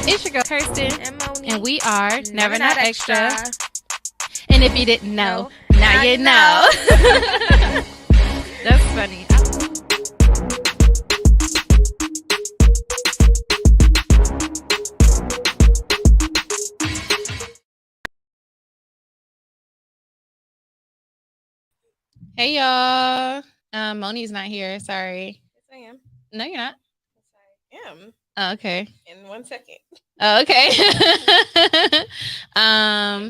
It's your girl Kirsten, and Moni, and we are Never Not Extra. And if you didn't know, now you know. That's funny. Hey y'all. Moni's not here. Sorry. Yes, I am. No, you're not. Yes, I am. Oh, okay. In 1 second. Oh, okay.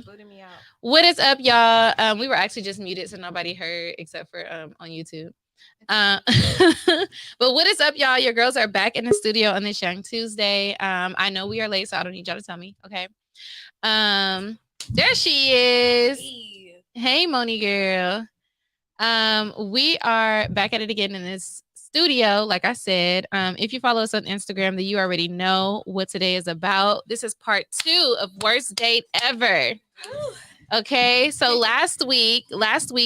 Booted me out. What is up, y'all? We were actually just muted, so nobody heard except for on YouTube. But what is up, y'all? Your girls are back in the studio on this Young Tuesday. I know we are late, so I don't need y'all to tell me. Okay. There she is. Hey, Moni girl. We are back at it again in this studio. Like I said, if you follow us on Instagram, then you already know what today is about. This is part 2 of Worst Date Ever. Okay, so last week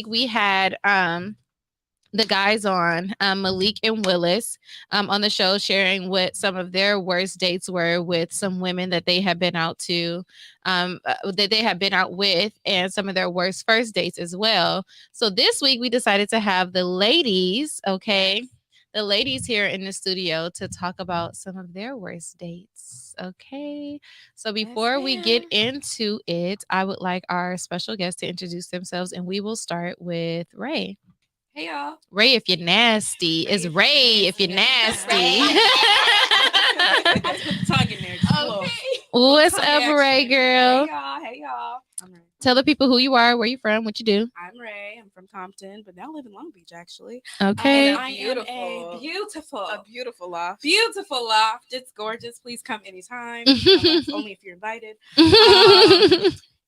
we had the guys on, Malik and Willis, on the show, sharing what some of their worst dates were with some women that they have been out to, that they have been out with, and some of their worst first dates as well. So this week we decided to have the ladies, the ladies here in the studio to talk about some of their worst dates. Okay. So before we get into it, I would like our special guest to introduce themselves, and we will start with Ray. Hey y'all. Ray, if you're nasty. It's Ray, if you're nasty. I just put the tongue in there. Okay. What's up, Ray girl? Hey y'all. I'm Ray. Tell the people who you are, where you from, what you do. I'm Ray. I'm from Compton, but now live in Long Beach, actually. Okay. I am a beautiful loft. It's gorgeous. Please come anytime. Only if you're invited.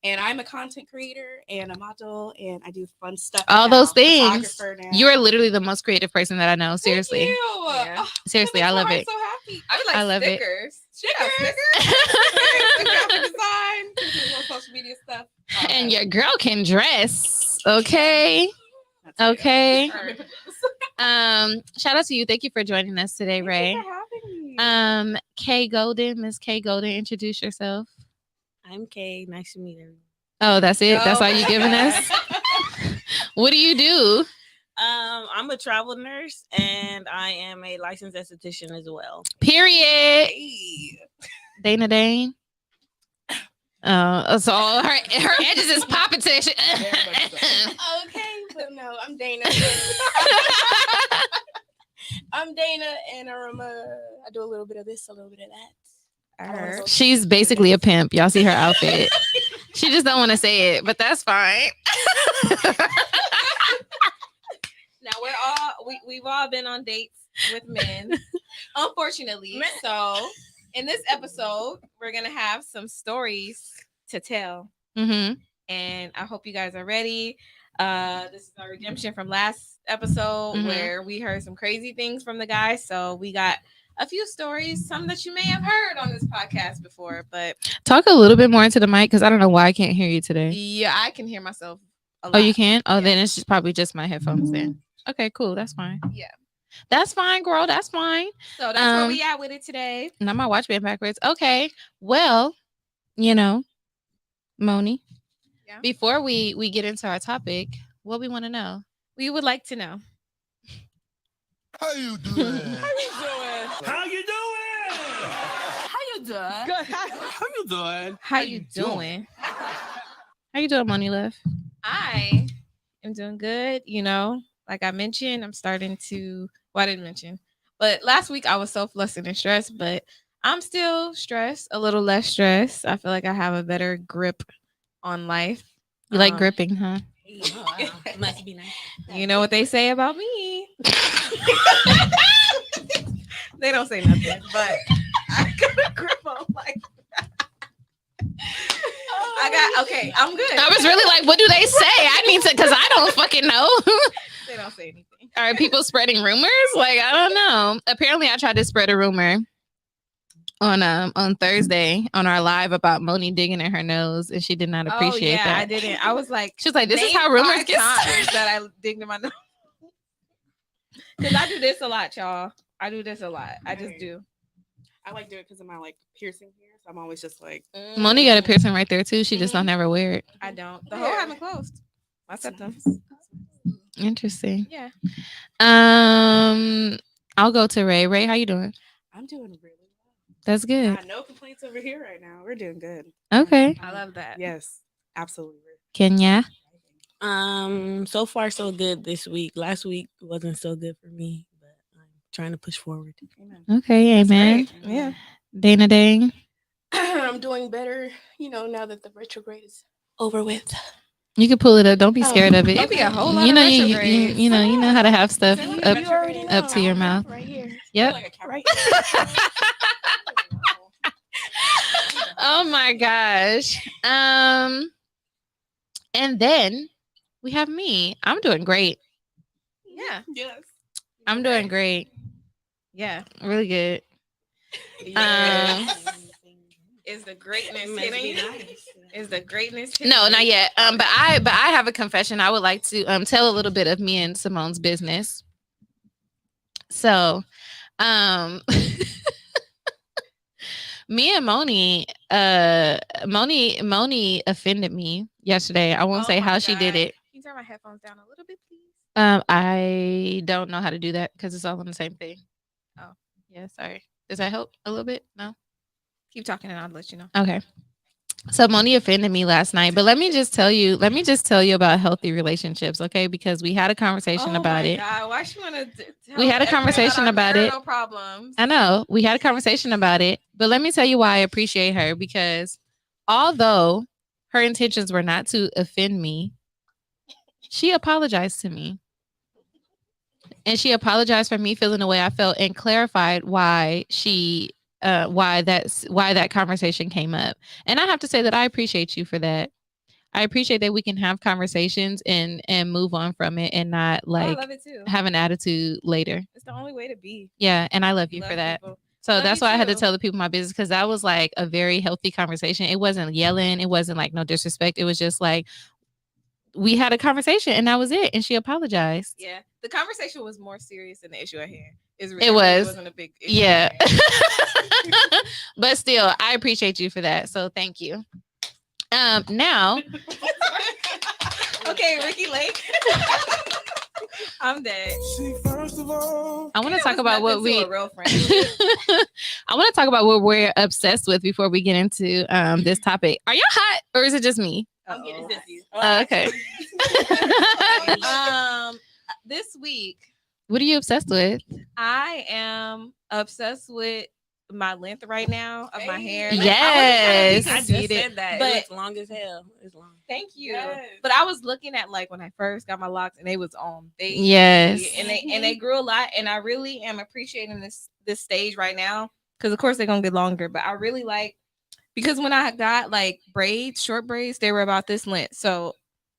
And I'm a content creator and a model, and I do fun stuff. All those things. You are literally the most creative person that I know. Seriously. Thank you. Yeah. Seriously, I love it. I'm so happy. I love stickers. Stickers. Graphic design, social media stuff. And your girl can dress. Okay. Okay. Shout out to you. Thank you for joining us today, Ray. Thank you for having me. Kay Golden, Miss Kay Golden, introduce yourself. I'm Kay. Nice to meet everyone. Oh, that's it? That's all you giving us? What do you do? I'm a travel nurse, and I am a licensed esthetician as well. Period. Dana Dane. So her edges is popping today. Okay, but no, I'm Dana. I'm Dana, and I do a little bit of this, a little bit of that. She's basically a pimp. Y'all see her outfit. She just don't want to say it, but that's fine. Now we've all been on dates with men, unfortunately. So in this episode, we're gonna have some stories to tell, and I hope you guys are ready. This is our redemption from last episode where we heard some crazy things from the guys. So we got a few stories, some that you may have heard on this podcast before, but talk a little bit more into the mic because I don't know why I can't hear you today. Yeah, I can hear myself a lot. Oh, you can? Oh, yeah. Then it's probably just my headphones then. Okay, cool. That's fine. Yeah. That's fine, girl. That's fine. So that's where we at with it today. Not my watch band backwards. Okay. Well, Moni, before we get into our topic, what we want to know? We would like to know. How you doing? How you doing? How you doing? How you doing? Good. How you doing? How you doing? How you doing, Moni Love? I am doing good. Like I mentioned, I'm starting to. Well, I didn't mention, but last week I was so flustered and stressed. But I'm still stressed, a little less stressed. I feel like I have a better grip on life. You like gripping, huh? Must be nice. You know what they say about me? They don't say nothing, but I got a grip on life. I'm good. I was really like, what do they say? I need to, because I don't fucking know. They don't say anything. Are people spreading rumors? Like, I don't know. Apparently, I tried to spread a rumor on Thursday on our live about Moni digging in her nose, and she did not appreciate that. I didn't. I was like, she was like, "This is how rumors get started." That I digged in my nose because I do this a lot, y'all. I do this a lot. I just do. I like doing it because of my like piercing here. So I'm always just like, Moni got a piercing right there too. She just don't never wear it. I don't. The hole haven't closed. My septum. Interesting. Yeah. I'll go to Ray. Ray, how you doing? I'm doing really well. That's good. No complaints over here right now. We're doing good. Okay. I love that. Yes, absolutely. Kenya. So far so good this week. Last week wasn't so good for me, but I'm trying to push forward. Amen. Okay, amen. Great. Yeah. Dana Dang. I'm doing better, now that the retrograde is over with. You can pull it up. Don't be scared of it. It'd be a whole lot You know, of you retrogrades. know how to have stuff You up already up to your mouth. Right here. Yep. Like a cat right Oh my gosh. And then we have me. I'm doing great. Yeah. Yes. I'm doing great. Yeah. Really good. Is the greatness hitting? Is the greatness hitting? No, not yet. But I have a confession. I would like to tell a little bit of me and Simone's business. So, me and Moni offended me yesterday. I won't say how she did it. Can you turn my headphones down a little bit, please? I don't know how to do that because it's all on the same thing. Oh, yeah, sorry. Does that help a little bit? No? Keep talking and I'll let you know. Okay. So Moni offended me last night, but let me just tell you about healthy relationships, okay? Because we had a conversation about it. God, why she wanna We had a conversation about it. Problems. I know. We had a conversation about it, but let me tell you why I appreciate her, because although her intentions were not to offend me, she apologized to me. And she apologized for me feeling the way I felt and clarified why why that conversation came up. And I have to say that I appreciate you for that. I appreciate that we can have conversations and move on from it and not I love it too. have an attitude later. It's the only way to be. Yeah, and I love you for that. People. So love that's why I had to too. tell the people my business, because that was like a very healthy conversation. It wasn't yelling. It wasn't like no disrespect. It was just like we had a conversation and that was it. And she apologized. Yeah, the conversation was more serious than the issue at hand. It really wasn't a big issue. Yeah. But still, I appreciate you for that. So thank you. Now. Okay, Ricky Lake. I'm dead. See, first of all, I want to talk about what we. A real friend. I want to talk about what we're obsessed with before we get into this topic. Are y'all hot or is it just me? I'm getting zippy. Okay. This week, What are you obsessed with? I am obsessed with my length right now of my hair. Yes. I just said that. But It's long as hell. It's long. thank you. Yes. But I was looking at like when I first got my locks and they was on. Yes. And they grew a lot, and I really am appreciating this stage right now, because of course they're gonna get longer. But I really like, because when I got like braids, short braids, they were about this length. So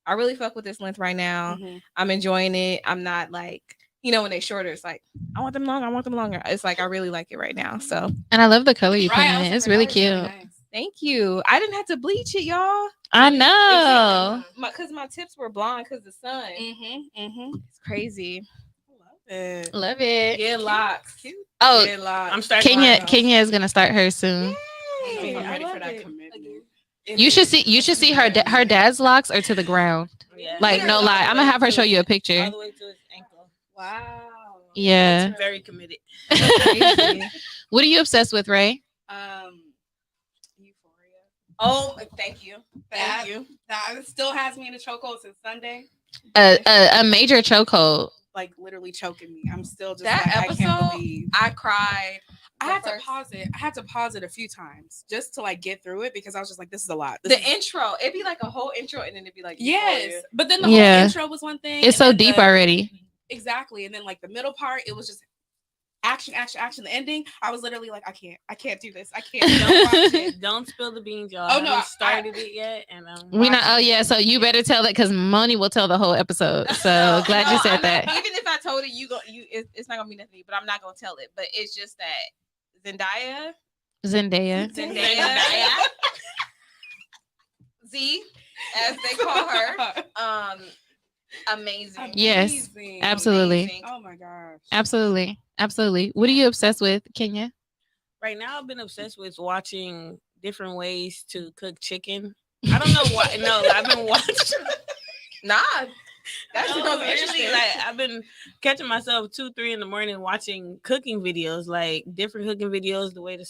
I really fuck with this length right now. Mhm. I'm enjoying it. I'm not like, when they shorter, it's like I want them longer. It's like I really like it right now. So And I love the color you put Right, in I it. was It's like, really that was cute. nice. thank you. I didn't have to bleach it, y'all. I know. Because my tips were blonde because the sun. It's crazy. Love it. Get locks. Oh, Get locks. I'm starting. Kenya is gonna start hers soon. Yay, I'm I ready for love that it. commitment. You should see her dad's locks are to the ground. Yeah. Like no lie, I'm gonna have her show you a All picture. the way to his ankle. Wow. Yeah. That's very committed. Crazy. What are you obsessed with, Ray? Euphoria. Oh, thank you. That, Thank you. that still has me in a chokehold since Sunday. A major chokehold. Like literally choking me. I'm still just That like, I can't episode, believe. I cried. I had to first- pause it. I had to pause it a few times just to like get through it, because I was just like, this is a lot. The intro, it'd be like a whole intro, and then it'd be like, Yes, Euphoria. but then the Yeah. whole intro was one thing. It's so and then deep already. Exactly, and then like the middle part, it was just action. The ending, I was literally like, I can't do this. I can't. Don't watch it. Don't spill the beans, y'all. Oh, no, I haven't started it yet, and We not. Oh yeah. So you better tell it because Moni will tell the whole episode. So glad you said that. Even if I told it, it's not gonna be nothing. But I'm not gonna tell it. But it's just that Zendaya. Zendaya, Z, as they call her, amazing. Yes, Amazing. absolutely. Amazing. Oh my gosh. Absolutely. What are you obsessed with, Kenya? Right now, I've been obsessed with watching different ways to cook chicken. I don't know why. No, I've been watching. Nah, that's No, sounds really, interesting. like I've been catching myself 2-3 in the morning watching cooking videos, like different cooking videos, the way to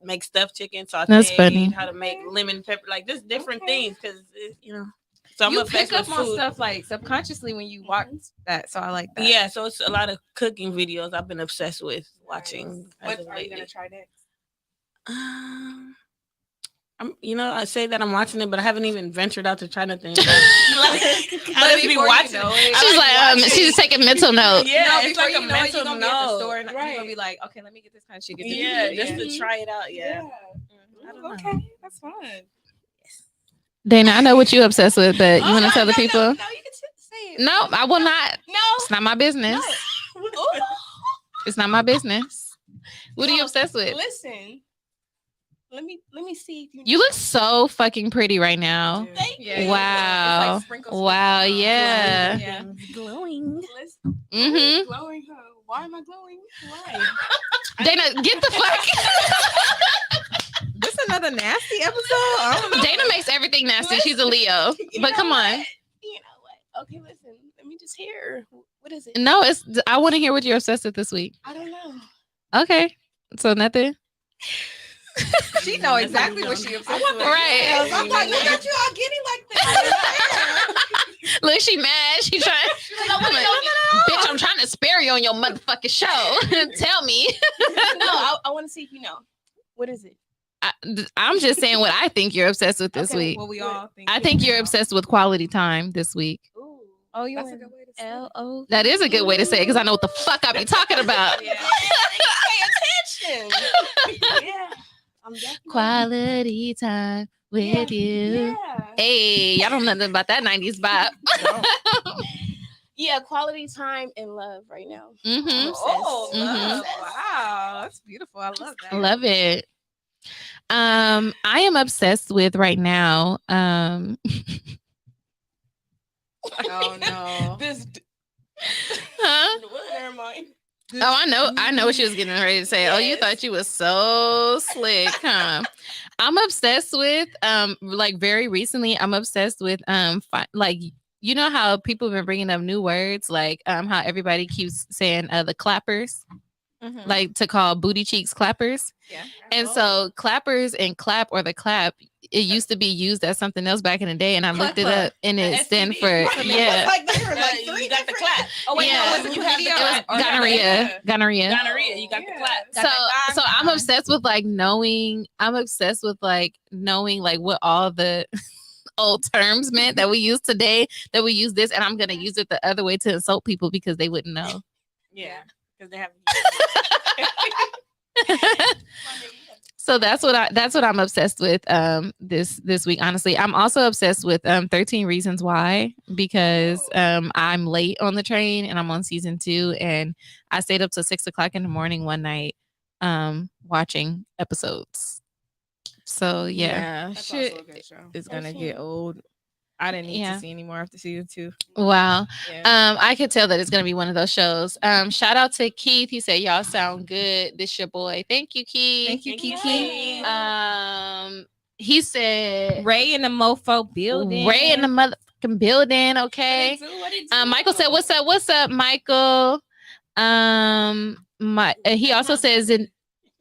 make stuffed chicken, saute, That's funny. how to make lemon pepper, like just different things, because So I'm you obsessed pick up with on food. stuff like subconsciously when you watch that, so I like that. Yeah, so it's a lot of cooking videos I've been obsessed with watching. What are you gonna try next? I say that I'm watching it, but I haven't even ventured out to try nothing. Like, But I just be before you watching. know it- She's like, she's taking mental note. Yeah, no, it's before like you a know it, mental you're gonna be at the note. store and you're Right. gonna be like, okay, let me get this kind of chicken. Yeah, just to try it out. Yeah. Yeah. I don't know. Okay, that's fun. Dana, I know what you obsessed with, but you Oh, want to no, tell the no, people? No, you can say it. No, I will not. No. It's not my business. Ooh. It's not my business. What are you No, obsessed with? Listen. Let me see if You look so fucking pretty right now. Thank Yeah, you. Wow. It's like sprinkles. Wow, sprinkles. yeah. Yeah. Glowing. Listen. Mm-hmm. Glowing, huh? Why am I glowing? Why? Dana, get the fuck. This another nasty episode. I don't know. Dana makes everything nasty. She's a Leo. You But know come on. what? You know what? Okay, listen. Let me just hear. What is it? No, I want to hear what you're obsessed with this week. I don't know. Okay. So nothing. She know exactly what she obsessed with. Right. I'm like, look at you all getting like this. Look, she mad. She trying. I'm like, bitch, I'm trying to spare you on your motherfucking show. Tell me. No, I want to see if you know. What is it? I'm just saying what I think you're obsessed with this Okay, week. What we all think. I think you're obsessed with quality time this week. Ooh. Oh, you That's a went good way to say it. L-O. That is a good way to say it because I know what the fuck I be talking about. Yeah. Pay attention. Yeah. I'm definitely Quality time with you. Yeah. Hey, y'all don't know nothing about that 90s vibe. Yeah, quality time and love right now. Mm-hmm. Oh, Mhm. love. Wow, that's beautiful. I love that. I love it. I am obsessed with right now. Oh no. This. Huh? Never mind. Oh, I know what she was getting ready to say. Oh, you Yes. thought you was so slick, huh? I'm obsessed with like very recently I'm obsessed with like you know how people have been bringing up new words like how everybody keeps saying the clappers, Mhm. like to call booty cheeks clappers. Yeah. And so clappers and clap or the clap, it used to be used as something else back in the day, and I looked it up, and it stands for Yeah. Like there were like You three got the different- clap. Oh wait, Yeah. no, was it You have the chlamydia? it was clap. gonorrhea. Gonorrhea. Gonorrhea. You got the Yeah. clap. So Got that so I'm gong. obsessed with like knowing. I'm obsessed with like knowing like what all the old terms meant that we use today. That we use this, and I'm gonna use it the other way to insult people because they wouldn't know. Yeah, because they have. So that's what I'm obsessed with this week. Honestly, I'm also obsessed with 13 Reasons Why because I'm late on the train and I'm on season 2 and I stayed up till 6:00 in the morning one night watching episodes. So yeah. That's shit also a good show. is gonna That's get fun. old. I didn't need Yeah. to see any more after season 2. Wow. Yeah. I could tell that it's gonna be one of those shows. Shout out to Keith. He said y'all sound good. This your boy. Thank you, Keith. Thank you, Thank you, Kiki. He said Ray in the mofo building. Ray in the motherfucking building. Okay. Michael said, "What's up? What's up, Michael?" He also says in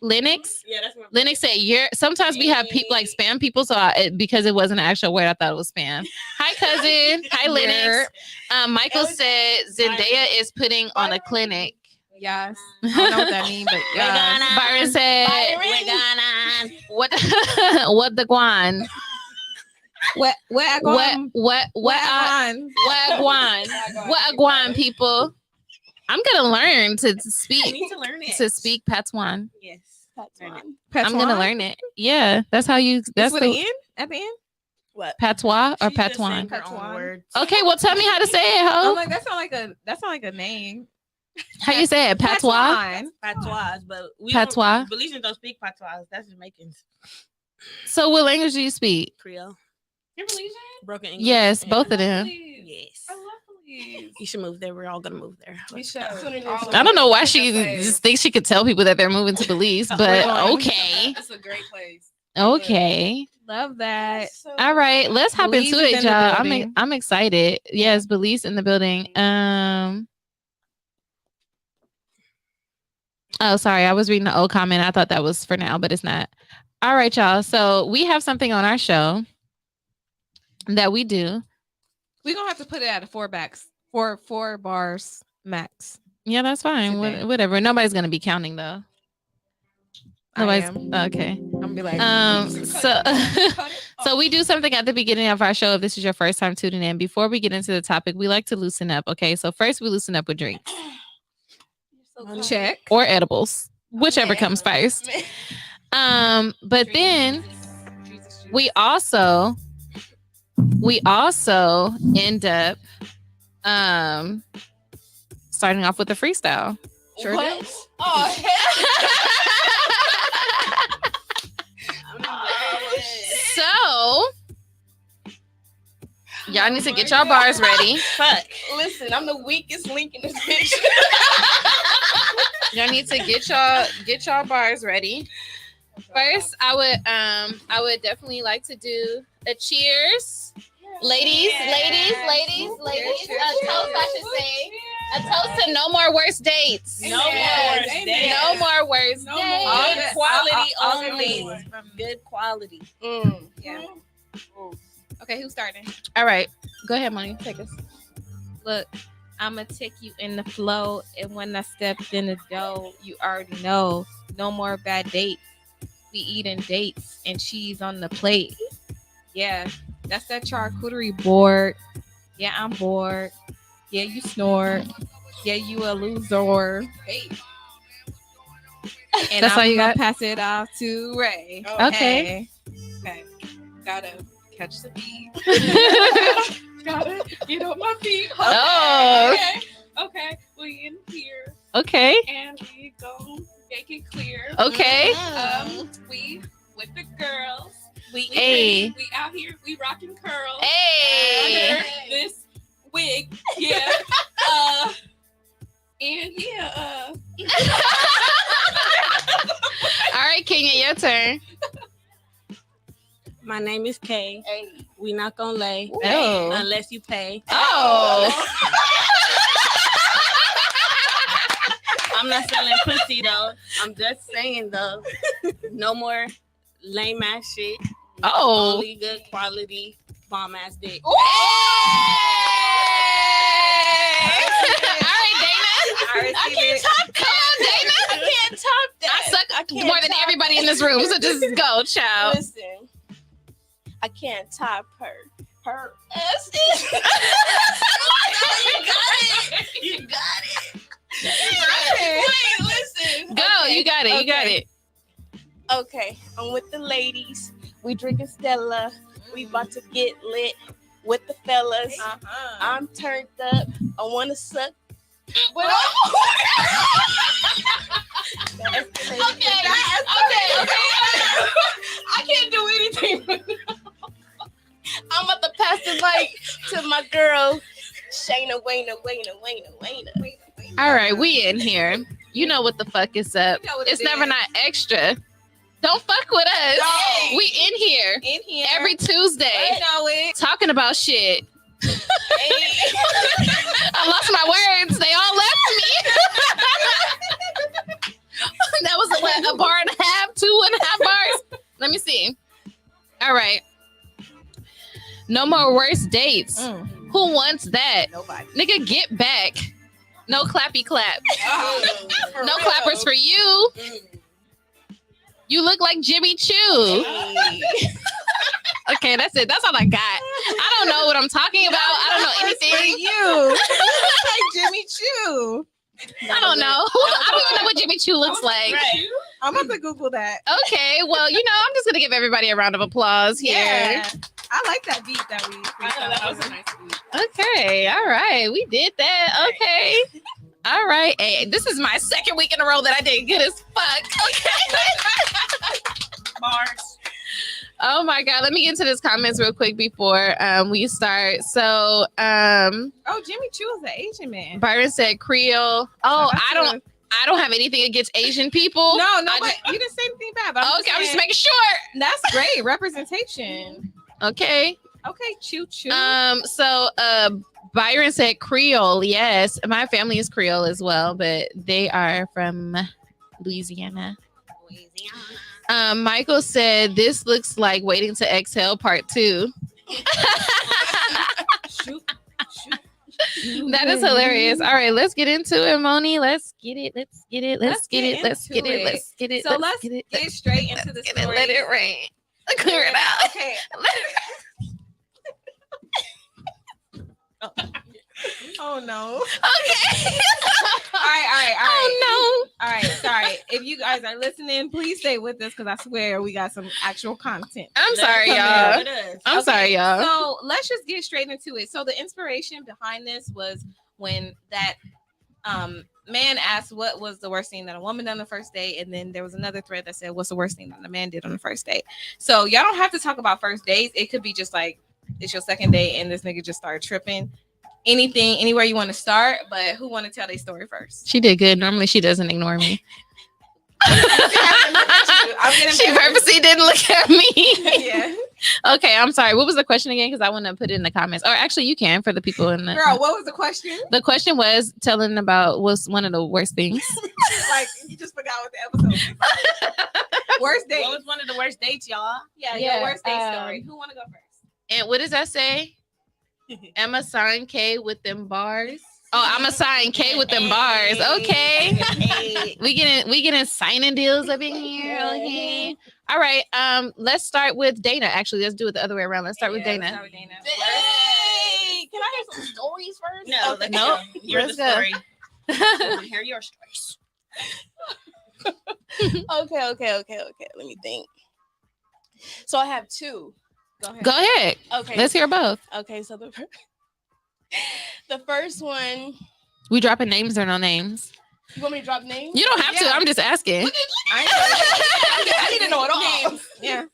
Linux. Yeah, that's my. Linux said, sometimes we have people like spam people, so because it wasn't an actual word, I thought it was spam. Hi, cousin. Hi, Linux. Michael said Zendaya is putting on a clinic. Yes. I don't know what that means, but yes. Byron said, what the guan? What What guan, people? I'm gonna learn to I speak need to learn it. Patois. Yes. I'm gonna learn it. Yeah, that's how you. That's with the the end at the end. What? patois or She just patois. saying her own Patois. words. Okay, well, tell me how to say it, I'm ho. like that sound like a name. How you say it? Patois. Patois, but we Patois. Belizeans don't speak patois. That's Jamaicans. So, what language do you speak? Creole. You're Belizean? Broken English. Yes, Yeah. both of them. Yes. I love You should move there. We're all gonna move there. We should. I don't know why she just thinks she could tell people that they're moving to Belize, but okay. It's a great place. Okay. Love that. All right, let's hop Belize into is it, in the y'all. building. I'm excited. Yes, Belize in the building. Oh, sorry. I was reading the old comment. I thought that was for now, but it's not. All right, y'all. So we have something on our show that we do. We're gonna have to put it at a 4 bars max. Yeah, that's fine. Today. Whatever. Nobody's gonna be counting though. Nobody's okay. I'm gonna be like, so we do something at the beginning of our show. If this is your first time tuning in, before we get into the topic, we like to loosen up. Okay, so first we loosen up with drinks. check. Or edibles, whichever comes first. But then we also end up starting off with a freestyle. Sure. What? Oh, So y'all need to get y'all bars ready. fuck. Listen, I'm the weakest link in this bitch. Y'all need to get y'all bars ready. First, I would definitely like to do a cheers. Ladies. A toast, I should say. A toast to no more worse dates. No more worse dates. No more worse No dates. more. Good quality I'll only. get Good quality. Yeah. Okay, who's starting? All right. Go ahead, Money. Take us. Look, I'ma take you in the flow, and when I stepped in the dough, you already know. No more bad dates. We eating dates and cheese on the plate. Yeah, that's that charcuterie board. Yeah, I'm bored. Yeah, you snore. Yeah, you a loser. Hey. And That's all you I'ma got? pass it off to Ray. Okay. Okay. Gotta catch the beat. Gotta get on my feet. Oh. Okay. We in here Okay. and we go make it clear. Okay. We with the girls. We Hey. We out here. We rocking curls. Hey. Under this wig. Yeah. And yeah. All right, Kenya, your turn. My name is Kay. Hey. We not gonna lay Oh. unless you pay. Oh. I'm not selling pussy though. I'm just saying though. No more lame ass shit. Oh. Only good quality bomb ass dick. All right, Dana. I can't top Come on, Dana. I can't top that. I suck more than everybody in this room, so just go, child. Listen, I can't top her ass is. You got it. Wait, listen. Go, Okay, you got it. You okay. got it. Okay, I'm with the ladies. We drinking Stella. We about to get lit with the fellas. I'm turned up. I want to suck. But okay. I can't do anything. I'm about to pass the mic to my girl, Shayna Wayna. All right, we in here. You know what the fuck is up. You know what It's it never is. not extra. Don't fuck with us. No. We in here In here. every Tuesday You know it. talking about shit. I lost my words. They all left me. That was a bar and a half, 2.5 bars. Let me see. All right. No more worse dates. Who wants that? Nobody. Nigga, get back. No clappy clap. For No real. clappers for you. You look like Jimmy Choo. Okay, that's it. That's all I got. I don't know what I'm talking about. I don't know anything. You. Like Jimmy Choo. I don't know. I don't even know what Jimmy Choo looks like. Right. I'm about to Google that. Okay, well, I'm just gonna give everybody a round of applause here. Yeah. I like that beat that we. I know that was a nice beat. Okay, all right, we did that. Okay, all right. Hey, this is my second week in a row that I did good as fuck. Okay. Bars. Oh my God. Let me get into this comments real quick before we start. So Jimmy Choo is an Asian man. Byron said Creole. Oh, I don't have anything against Asian people. No, but you didn't say anything bad. But I'm just making sure. That's great representation. Okay. Choo choo. So Byron said Creole. Yes, my family is Creole as well, but they are from Louisiana. Michael said this looks like Waiting to Exhale Part 2. That is hilarious. All right, let's get into it, Moni. Let's get it. So let's get straight into the story. Let it rain. Clear it out. Okay. Oh no. Okay. All right. Oh All right. Sorry. If you guys are listening, please stay with us because I swear we got some actual content. I'm sorry, y'all. Sorry, y'all. So let's just get straight into it. So the inspiration behind this was when that man asked what was the worst thing that a woman done on the first date, and then there was another thread that said what's the worst thing that a man did on the first date. So y'all don't have to talk about first dates. It could be just like it's your second date and this nigga just started tripping. Anything, anywhere you want to start, but who want to tell their story first? She did good. Normally she doesn't ignore me. She purposely didn't look at me. Yeah. Okay, I'm sorry. What was the question again? Because I want to put it in the comments. Or actually, you can for the people in the. Girl, what was the question? The question was telling about what's one of the worst things. Like you just forgot what the episode was. Worst date. What was one of the worst dates, y'all? Yeah, your worst date story. Who want to go first? And what does that say? Emma sign K with them bars. Oh, I'm a sign K with them bars. Okay. We getting signing deals up in here. Okay. All right. Let's start with Dana. Actually, let's do it the other way around. Let's start with Dana. Hey, can I hear some stories first? No, Okay. no. Hear the story. Hear your stories. Okay. Let me think. So I have two. Go ahead. Okay. Let's hear both. Okay, so the first one. We dropping names or no names? You want me to drop names? You don't have to. I'm just asking. I need to know it all. Names. Yeah.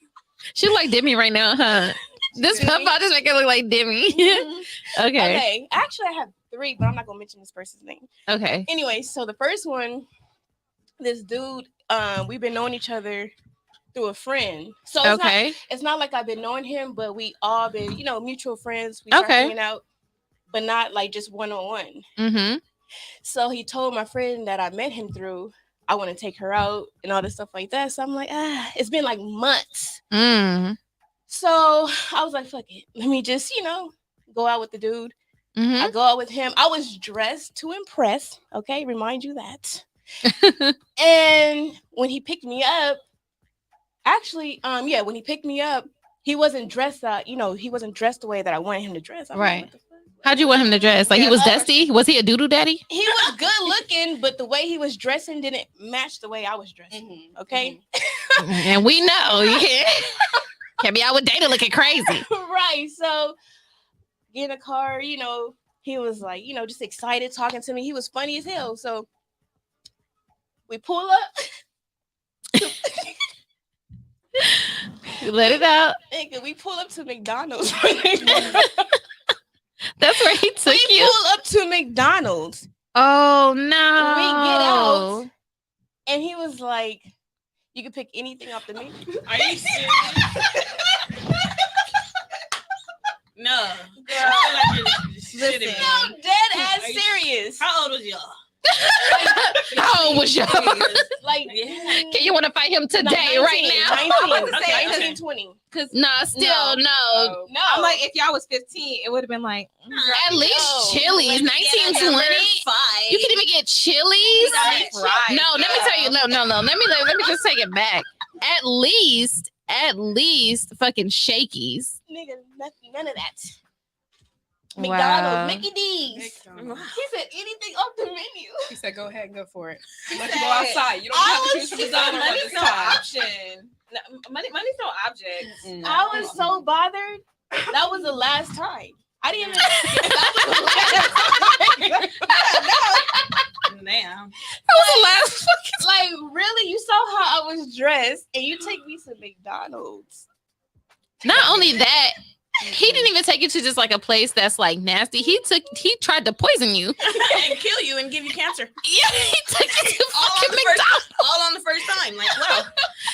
She's like Demi right now, huh? This pup out just make it look like Demi. Okay. Actually, I have three, but I'm not gonna mention this person's name. Okay. Anyway, so the first one, this dude, we've been knowing each other through a friend. So it's not like I've been knowing him, but we all been, mutual friends. We start hanging out, but not like just one-on-one. Mm-hmm. So he told my friend that I met him through, I want to take her out and all this stuff like that. So I'm like, it's been like months. Mm. So I was like, fuck it. Let me just, go out with the dude. Mm-hmm. I go out with him. I was dressed to impress. Okay. Remind you that. And when he picked me up, when he picked me up, he wasn't dressed he wasn't dressed the way that I wanted him to dress. Right. Like, how'd you want him to dress? Like he was dusty? Was he a doodle daddy? He was good looking, but the way he was dressing didn't match the way I was dressing. Mm-hmm. Okay. Mm-hmm. And we know you can't be out with Dana looking crazy. Right. So get in a car, he was like, just excited talking to me. He was funny as hell. So we pull up. You let it out. Nigga, we pull up to McDonald's. That's where he took you. We pull up to McDonald's. Oh no. We get out. And he was like, you can pick anything off the menu. Are you serious? No. Girl, listen, I'm dead ass serious. How old was y'all? How old was y'all? Like, can you want to fight him today, right now? 19, 20. Nah, still no. I'm like, if y'all was 15, it would have been like at least Chili's. 19, 20. You can even get Chili's. No, let me tell you. No. Let me just take it back. At least fucking Shakey's. Nigga, none of that. McDonald's, Mickey D's. He said anything off the menu. He said, "Go ahead and go for it. Let you go outside. You don't have to choose from designer. Money's no option. Money's no object." Mm-hmm. I was so bothered. That was the last time. I didn't even. Damn. That was the last fucking. Like, really? You saw how I was dressed, and you take me to McDonald's. Not only that, he didn't even take you to just like a place that's like nasty. He tried to poison you and kill you and give you cancer. Yeah, he took you to fucking McDonald's. All on the first time. Like, wow.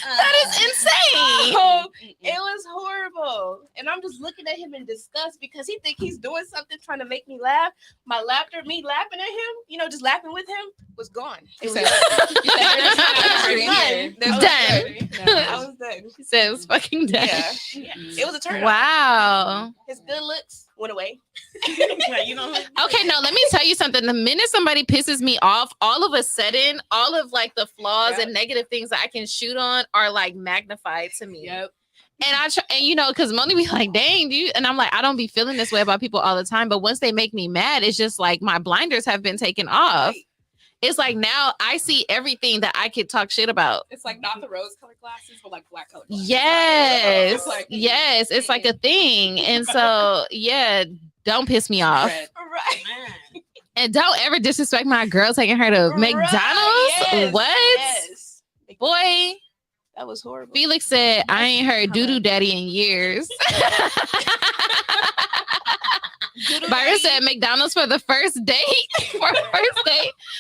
That is insane. Oh, it was horrible. And I'm just looking at him in disgust because he think he's doing something trying to make me laugh. Me laughing at him, just laughing with him, was gone. It was done. I was done. He said it was fucking done. Yeah. It was a turn. Wow. His good looks went away. Okay, no, let me tell you something. The minute somebody pisses me off, all of a sudden, all of like the flaws and negative things that I can shoot on are like magnified to me. Yep. And I try, and because Moni be like, dang, dude. And I'm like, I don't be feeling this way about people all the time. But once they make me mad, it's just like my blinders have been taken off. Right. It's like now I see everything that I could talk shit about. It's like not the rose colored glasses, but like black colored glasses. Yes. It's like, yes. It's like a thing. And so, yeah, don't piss me off. Right. And don't ever disrespect my girl taking her to McDonald's. Yes. What? Yes. Boy. That was horrible. Felix said, I ain't heard doo-doo daddy in years. Byron said McDonald's for the first date.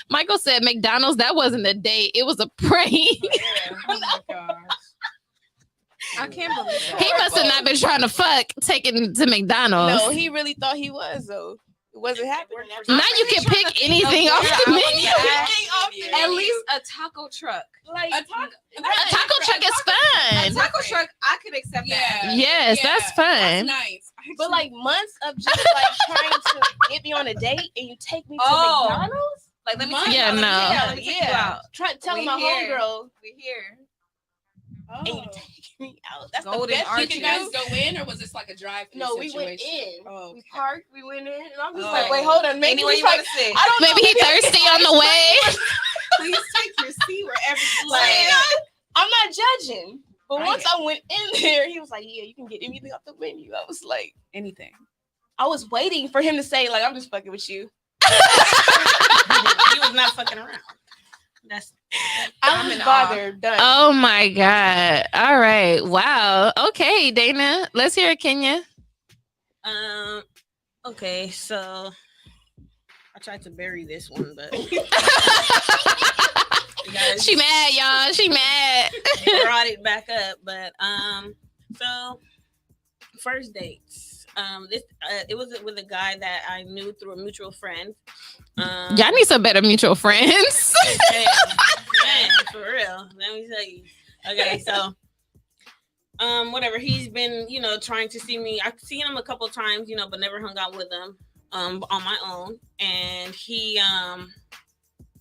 Michael said McDonald's, that wasn't a date. It was a prank. Oh my gosh. I can't believe that. He must have not been trying to fuck taking to McDonald's. No, he really thought he was, though. It wasn't happening. Now you can pick anything off the menu. At least a taco truck. Like a taco truck is fun. A taco truck, I could accept that. Yes, that's fun. That's nice. But like months of just like trying to get me on a date and you take me to McDonald's? Like, let me Yeah, no. Yeah. Telling my homegirl. We here. Oh. And you take me out. That's Golden the best Did you guys go in, or was this like a drive-through No, situation? we went in. Oh, okay. We parked. We went in, and I'm just like, wait, hold on. Maybe Anywhere you want to sit. I don't know. Maybe he thirsty on the way. Please take your seat wherever you Like, like. I'm not judging. But once I went in there, he was like, yeah, you can get anything off the menu. I was like, Anything. I was waiting for him to say, like, I'm just fucking with you. He was not fucking around. I'm bothered. Done. Oh my God. All right. Wow. Okay, Dana. Let's hear it, Kenya. Okay, so I tried to bury this one, but she mad, y'all. She mad. brought it back up. But so first dates. It was with a guy that I knew through a mutual friend. Y'all need some better mutual friends. Man, for real. Let me tell you. Okay, so whatever. He's been, trying to see me. I've seen him a couple times, but never hung out with him on my own. And he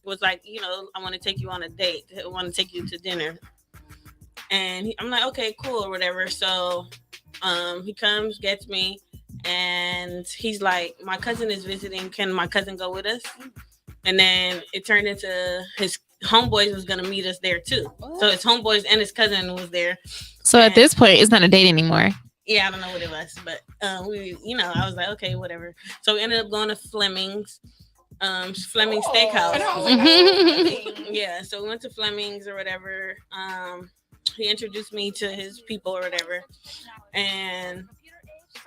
was like, I want to take you on a date. I want to take you to dinner. And I'm like, okay, cool, or whatever. So he comes, gets me, and he's like, my cousin is visiting. Can my cousin go with us? And then it turned into his homeboys was gonna meet us there too. What? So his homeboys and his cousin was there. So at this point, it's not a date anymore. Yeah, I don't know what it was, but we, I was like, okay, whatever. So we ended up going to Fleming's Steakhouse. Yeah, so we went to Fleming's or whatever. He introduced me to his people or whatever, and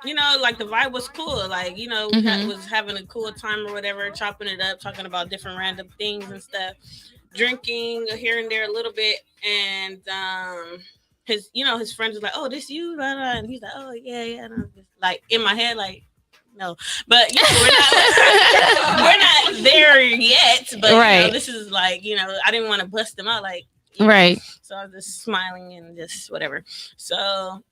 like the vibe was cool. Like we was having a cool time or whatever, chopping it up, talking about different random things and stuff, drinking here and there a little bit, and his friends was like, oh, this you, blah, blah. And he's like, oh yeah, and I'm just like in my head like, no, but we're not there yet, but right. This is like I didn't want to bust them out like. Right. So I was just smiling and just whatever. So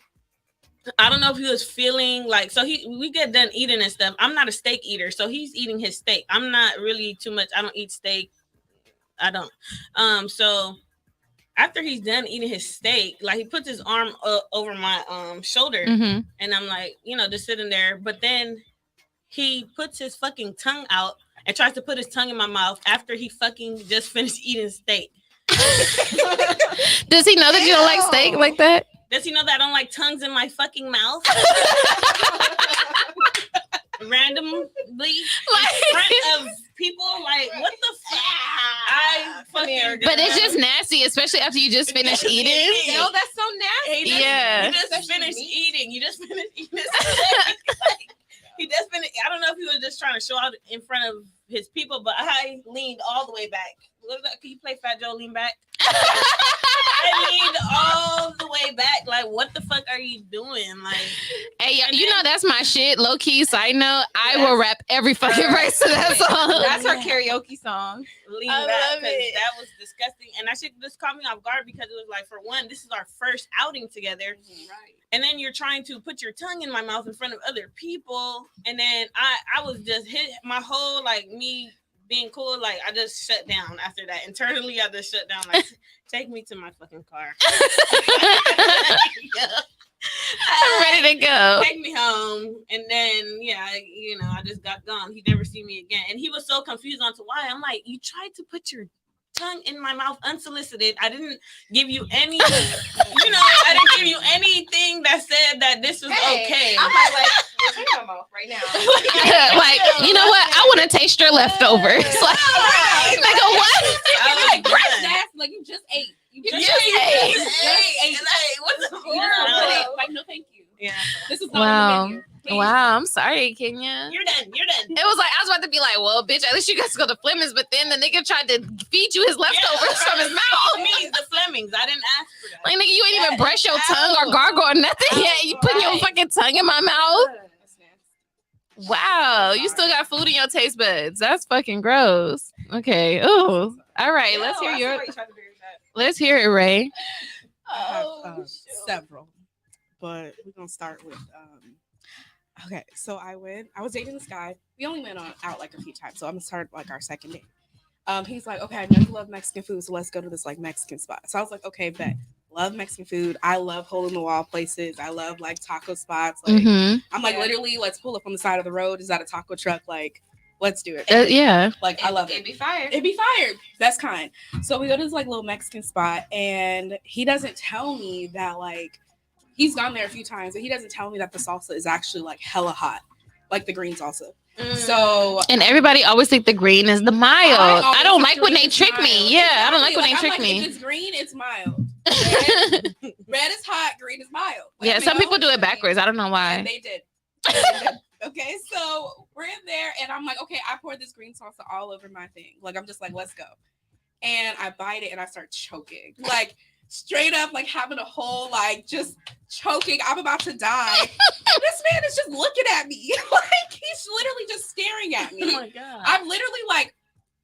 I don't know if he was feeling like, so we get done eating and stuff. I'm not a steak eater, so he's eating his steak. I'm not really too much. I don't eat steak. I don't. So after he's done eating his steak, like he puts his arm over my shoulder, and I'm like, just sitting there. But then he puts his fucking tongue out and tries to put his tongue in my mouth after he fucking just finished eating steak. Does he know that you don't like steak like that? Does he know that I don't like tongues in my fucking mouth? Randomly, in front of people, like what the fuck? But it's just nasty, especially after you just finished eating. No, that's so nasty. Yeah. You just finished eating. He just finished. I don't know if he was just trying to show out in front of his people, but I leaned all the way back. What was that? Can you play Fat Joe Lean Back? I leaned all the way back. Like, what the fuck are you doing? Like, hey, you know that's my shit. Low key, side note, I will rap every fucking verse to that song. That's her karaoke song. Lean back, because that was disgusting, and that shit just caught me off guard because it was like, for one, this is our first outing together, right? And then you're trying to put your tongue in my mouth in front of other people, and then I was just hit my whole like me being cool, like I just shut down after that. Internally, I just shut down, like, take me to my fucking car. I'm ready to go. Take me home. And then, I just got gone. He never seen me again. And he was so confused on to why. I'm like, you tried to put your tongue in my mouth unsolicited. I didn't give you any, I didn't give you anything that said that this was okay. I might like your my mouth right now. Like, you know what? I want to taste your leftovers. Like, nigga, what? Like, like you just ate. You just ate. Like, what the fuck? Like, no, thank you. Yeah. This is not on the menu. Wow, I'm sorry, Kenya. You're done. It was like, I was about to be like, well, bitch, at least you guys go to Fleming's, but then the nigga tried to feed you his leftovers from his mouth. Me, the Flemings. I didn't ask for that. Like, nigga, you ain't even brush your tongue or gargle or nothing yet. You putting your fucking tongue in my mouth. Wow, you still got food in your taste buds. That's fucking gross. Okay. Oh, all right. Let's hear it, Ray. I have several, but we're gonna start with okay, so I was dating this guy. We only went out like a few times, so I'm gonna start like our second date. He's like, okay, I know you love Mexican food, so let's go to this like Mexican spot. So I was like, okay, bet. Love Mexican food. I love hole in the wall places. I love like taco spots. Like I'm like literally, let's pull up on the side of the road. Is that a taco truck? Like, let's do it. Yeah. Like I love it. It'd be fired. It'd be fired. That's kind. So we go to this like little Mexican spot, and he doesn't tell me that like he's gone there a few times, and he doesn't tell me that the salsa is actually like hella hot, like the green salsa. So and everybody always think the green is the mild. I don't like when they trick me. Yeah, exactly. I don't like when they trick me. If it's green, it's mild. Red is hot, green is mild. Like, yeah, some people do it backwards. I don't know why. And they did. Okay, so we're in there, and I'm like, okay, I poured this green salsa all over my thing. Like, I'm just like, let's go. And I bite it, and I start choking. Like, straight up, like, having a whole, like, just choking. I'm about to die. And this man is just looking at me. Like, he's literally just staring at me. Oh, my God. I'm literally, like,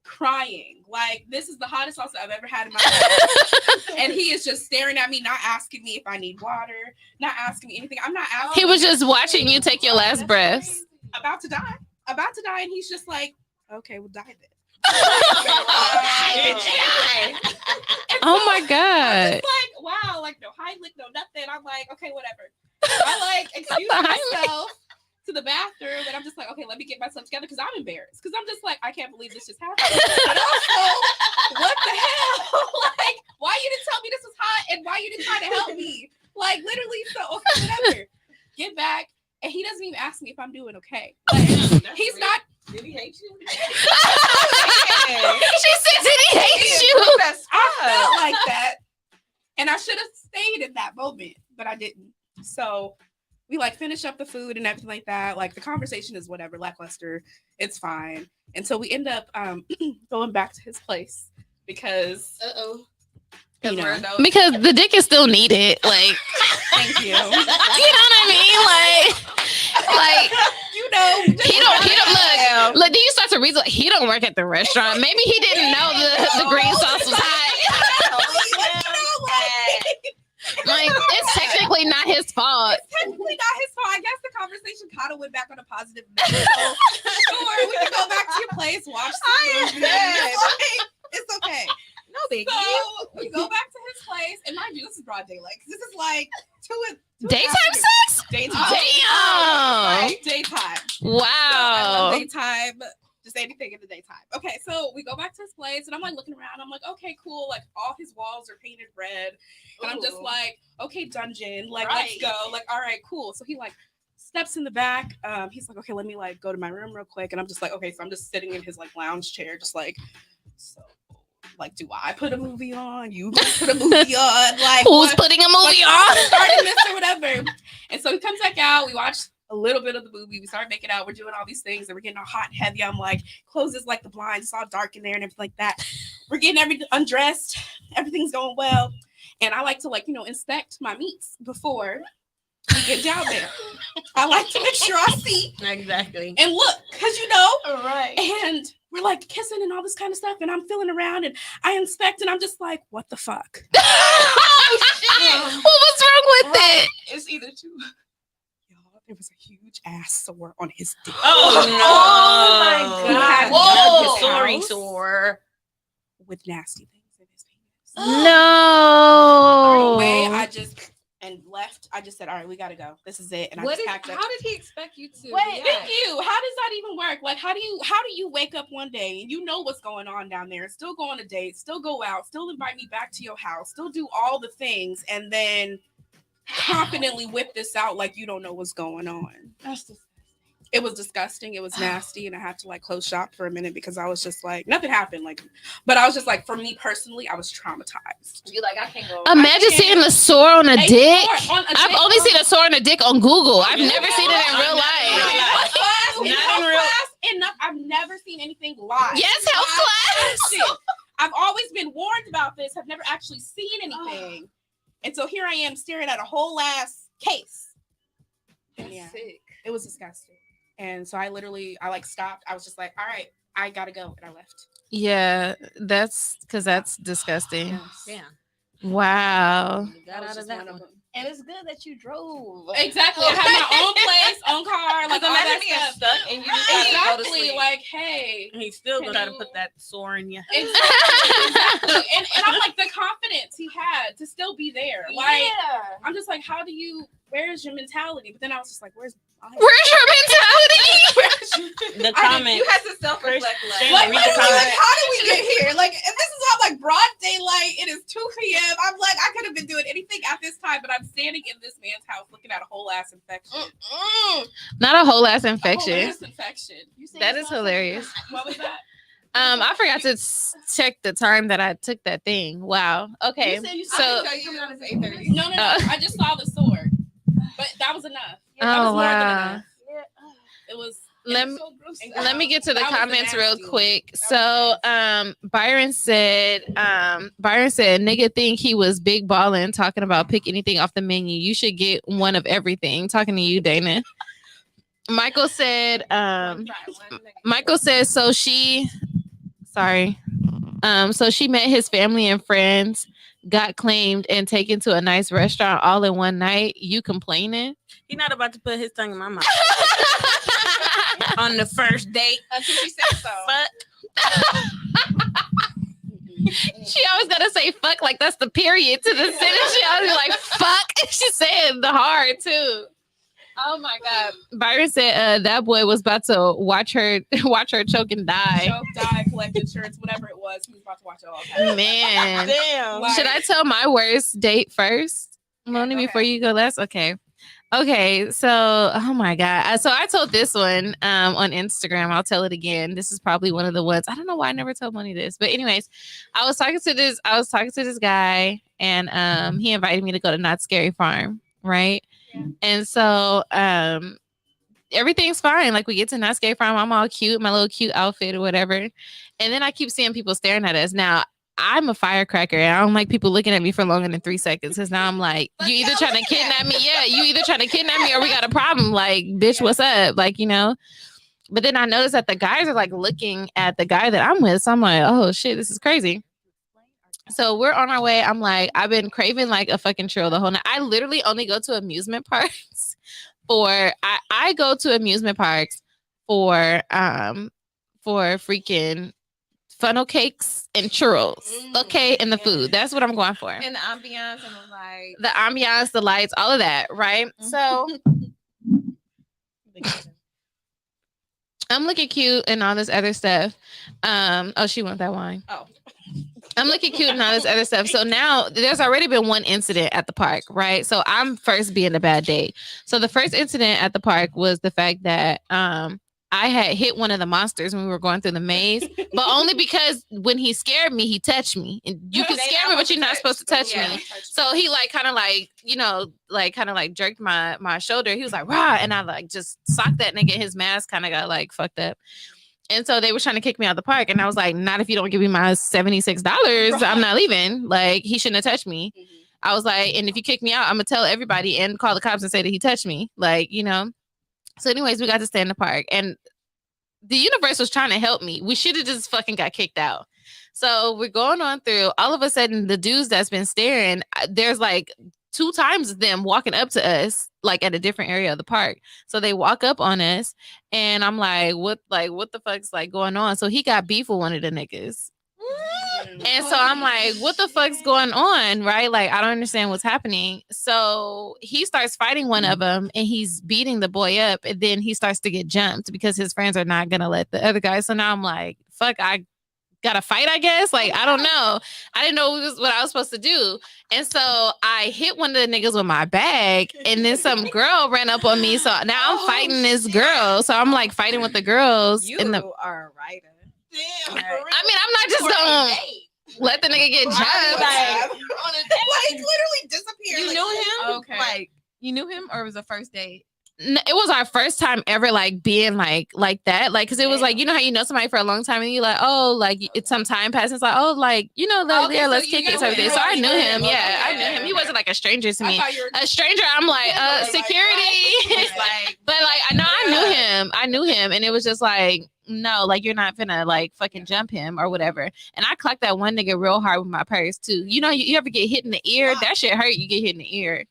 crying. Like, this is the hottest salsa I've ever had in my life. And he is just staring at me, not asking me if I need water, not asking me anything. I'm not asking. He was just watching you take your last breath. About to die. And he's just like, okay, we'll die then. Oh my God. It's like, wow, like no Heimlich, no nothing. I'm like, okay, whatever. I like excuse myself to the bathroom, and I'm just like, okay, let me get myself together because I'm embarrassed. Because I'm just like, I can't believe this just happened. But also, what the hell? Like, why you didn't tell me this was hot, and why you didn't try to help me? Like, literally, so okay, whatever. Get back, and he doesn't even ask me if I'm doing okay. Like, he's not. Did he hate you? She said, did he hate you? I felt like that. And I should have stayed in that moment, but I didn't. So we like finish up the food and everything like that. Like the conversation is whatever, lackluster. It's fine. And so we end up going back to his place because because the dick is still needed. Like, thank you. You know what I mean? Like he don't look. Do you start to reason? He don't work at the restaurant. Maybe he didn't know the green sauce was hot. Like, it's technically not his fault. It's technically not his fault. I guess the conversation kind of went back on a positive note. So, sure, we can go back to your place, watch some movies. It's okay. No biggie. So we go back to his place, and mind you, this is broad daylight. This is like two daytime sex. Daytime. Damn. Right? Daytime. Wow. So I love daytime. Just anything in the daytime. Okay, so we go back to his place, and I'm like looking around. I'm like, okay, cool. Like all his walls are painted red, and I'm just like, okay, dungeon. Like, let's go. Like, all right, cool. So he like steps in the back. He's like, okay, let me like go to my room real quick, and I'm just like, okay. So I'm just sitting in his like lounge chair, just like, so Like, do I put a movie on? You put a movie on? Like, who's putting a movie on? Starting this or whatever. And so he comes back out. We watch a little bit of the movie. We start making out. We're doing all these things, and we're getting all hot and heavy. I'm like, closes like the blinds. It's all dark in there and everything like that. We're getting everything undressed. Everything's going well. And I like to, like, inspect my meats before we get down there. I like to make sure I see. Exactly. And look, because right. And we're like kissing and all this kind of stuff. And I'm feeling around and I inspect and I'm just like, what the fuck? Oh, shit. What was wrong with it? It's either two. Y'all, there was a huge ass sore on his dick. Oh, no. Oh my God. Whoa. Sorry, sore. With nasty things in his penis. No. Way I just left. I just said, all right, we gotta go. This is it. And I just packed up. How did he expect you to? Wait, thank you. How does that even work? Like, how do you wake up one day and you know what's going on down there, still go on a date, still go out, still invite me back to your house, still do all the things, and then confidently whip this out like you don't know what's going on? That's disgusting. It was disgusting. It was nasty, and I had to like close shop for a minute because I was just like, nothing happened. Like, but I was just like, for me personally, I was traumatized. You like, I can't go. Imagine seeing a sore on a dick. I've only seen a sore on a dick on Google. I've never seen it in real life. Not in real life. Enough. I've never seen anything live. Yes, health class. I've always been warned about this. I've never actually seen anything, and so here I am staring at a whole ass case. Yeah, sick. It was disgusting. And so I like stopped. I was just like, all right, I gotta go. And I left. Yeah, that's because that's disgusting. Yes. Yeah. Wow. You got out of that one. And it's good that you drove. Exactly. I had my own place, own car, like all that stuff. Stuck and you just gotta go to Exactly. sleep. Like, hey. And he's still gonna try to put that sore in you. Exactly. And I'm like, the confidence he had to still be there. Like, I'm just like, where's your mentality? But then I was just like, where's your mentality? The comment. You had to self-reflect. Like, how did we get here? Like, and this is all like broad daylight. It is 2 p.m. I'm like, I could have been doing anything at this time, but I'm standing in this man's house looking at a whole ass infection. Not a whole ass A infection. whole ass infection. That is hilarious. What was that? I forgot to check the time that I took that thing. Wow. Okay. So No. I just saw the sword, but that was enough. That was more than enough. It was. Let me get to the That was the comments real nasty quick. So Byron said nigga think he was big ballin' talking about pick anything off the menu. You should get one of everything. Talking to you, Dana. Michael said so she met his family and friends, got claimed and taken to a nice restaurant all in one night. You complaining? He's not about to put his tongue in my mouth. On the first date. Until she said so. She always gotta say fuck like that's the period to the sentence. She always be like fuck. She said the hard too. Oh my God. Byron said that boy was about to watch her choke and die. Choke, die, collect insurance, whatever it was. He was about to watch it all. Man. Damn. Should I tell my worst date first? Moni, before you go last? Okay, so oh my God. So I told this one on Instagram. I'll tell it again. This is probably one of the ones. I don't know why I never told Moni this. But anyways, I was talking to this guy, and he invited me to go to Not Scary Farm, right? Yeah. And so everything's fine. Like, we get to Not Scary Farm. I'm all cute, my little cute outfit or whatever. And then I keep seeing people staring at us. Now, I'm a firecracker, and I don't like people looking at me for longer than 3 seconds. Because now I'm like, you either trying to kidnap me. Yeah, you either trying to kidnap me or we got a problem. Like, bitch, what's up? Like, But then I noticed that the guys are like looking at the guy that I'm with. So I'm like, oh shit, this is crazy. So we're on our way. I'm like, I've been craving like a fucking churro the whole night. I literally only go to amusement parks I go to amusement parks for freaking funnel cakes and churros. Okay, and the food. That's what I'm going for. And the ambiance and the ambiance, the lights, all of that, right? So I'm looking cute and all this other stuff. Oh, she want that wine. Oh. I'm looking cute and all this other stuff. So now there's already been one incident at the park, right? So I'm first being a bad date. So the first incident at the park was the fact that I had hit one of the monsters when we were going through the maze, but only because when he scared me, he touched me. And you can scare me, but you're not supposed to touch me. So he like kind of like, you know, like kind of like jerked my shoulder. He was like, rah, and I like just socked that nigga. His mask kind of got like fucked up. And so they were trying to kick me out of the park. And I was like, not if you don't give me my $76. I'm not leaving. Like, he shouldn't have touched me. I was like, and if you kick me out, I'm going to tell everybody and call the cops and say that he touched me. Like, you know. So anyways, we got to stay in the park. And the universe was trying to help me. We should have just fucking got kicked out. So we're going on through. All of a sudden, the dudes that's been staring, there's like 2 times them walking up to us, like at a different area of the park. So they walk up on us, and I'm like, what the fuck's like going on? So he got beef with one of the niggas. And so I'm like, what the fuck's going on? Right? Like, I don't understand what's happening. So he starts fighting one of them and he's beating the boy up. And then he starts to get jumped because his friends are not going to let the other guy. So now I'm like, fuck, I got to fight, I guess. Like, I don't know. I didn't know what I was supposed to do. And so I hit one of the niggas with my bag. And then some girl ran up on me. So now I'm fighting this girl. So I'm like fighting with the girls. You are a writer. Damn, right. for real. I mean, I'm not just going to let the nigga get jumped. Like, literally disappeared. You like, knew him? Okay. Like, you knew him, or it was the first date? It was our first time ever like being like that, like, because it was like, you know how you know somebody for a long time and you like, oh, like it's some time passing, it's like, oh, like, you know, like, Okay, yeah, so let's you kick it know type of thing. him. So I knew him. Okay. Yeah, I knew him. He wasn't like a stranger to I me. thought you were A stranger, I'm like, security. Like, But like, I know I knew him, and it was just like, no, like, you're not finna like fucking jump him or whatever. And I clocked that one nigga real hard with my purse too. You know, you ever get hit in the ear? That shit hurt. You get hit in the ear.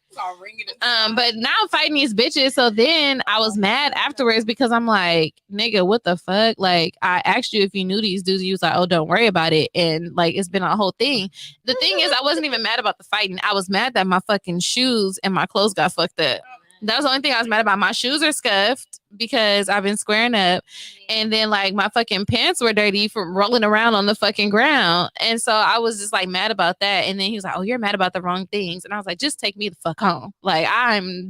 But now I'm fighting these bitches. So then I was mad afterwards because I'm like, nigga, what the fuck? Like, I asked you if you knew these dudes. You was like, oh, don't worry about it. And like, it's been a whole thing. The thing is, I wasn't even mad about the fighting. I was mad that my fucking shoes and my clothes got fucked up. That was the only thing I was mad about. My shoes are scuffed because I've been squaring up. And then like my fucking pants were dirty from rolling around on the fucking ground. And so I was just like mad about that. And then he was like, oh, you're mad about the wrong things. And I was like, just take me the fuck home. Like,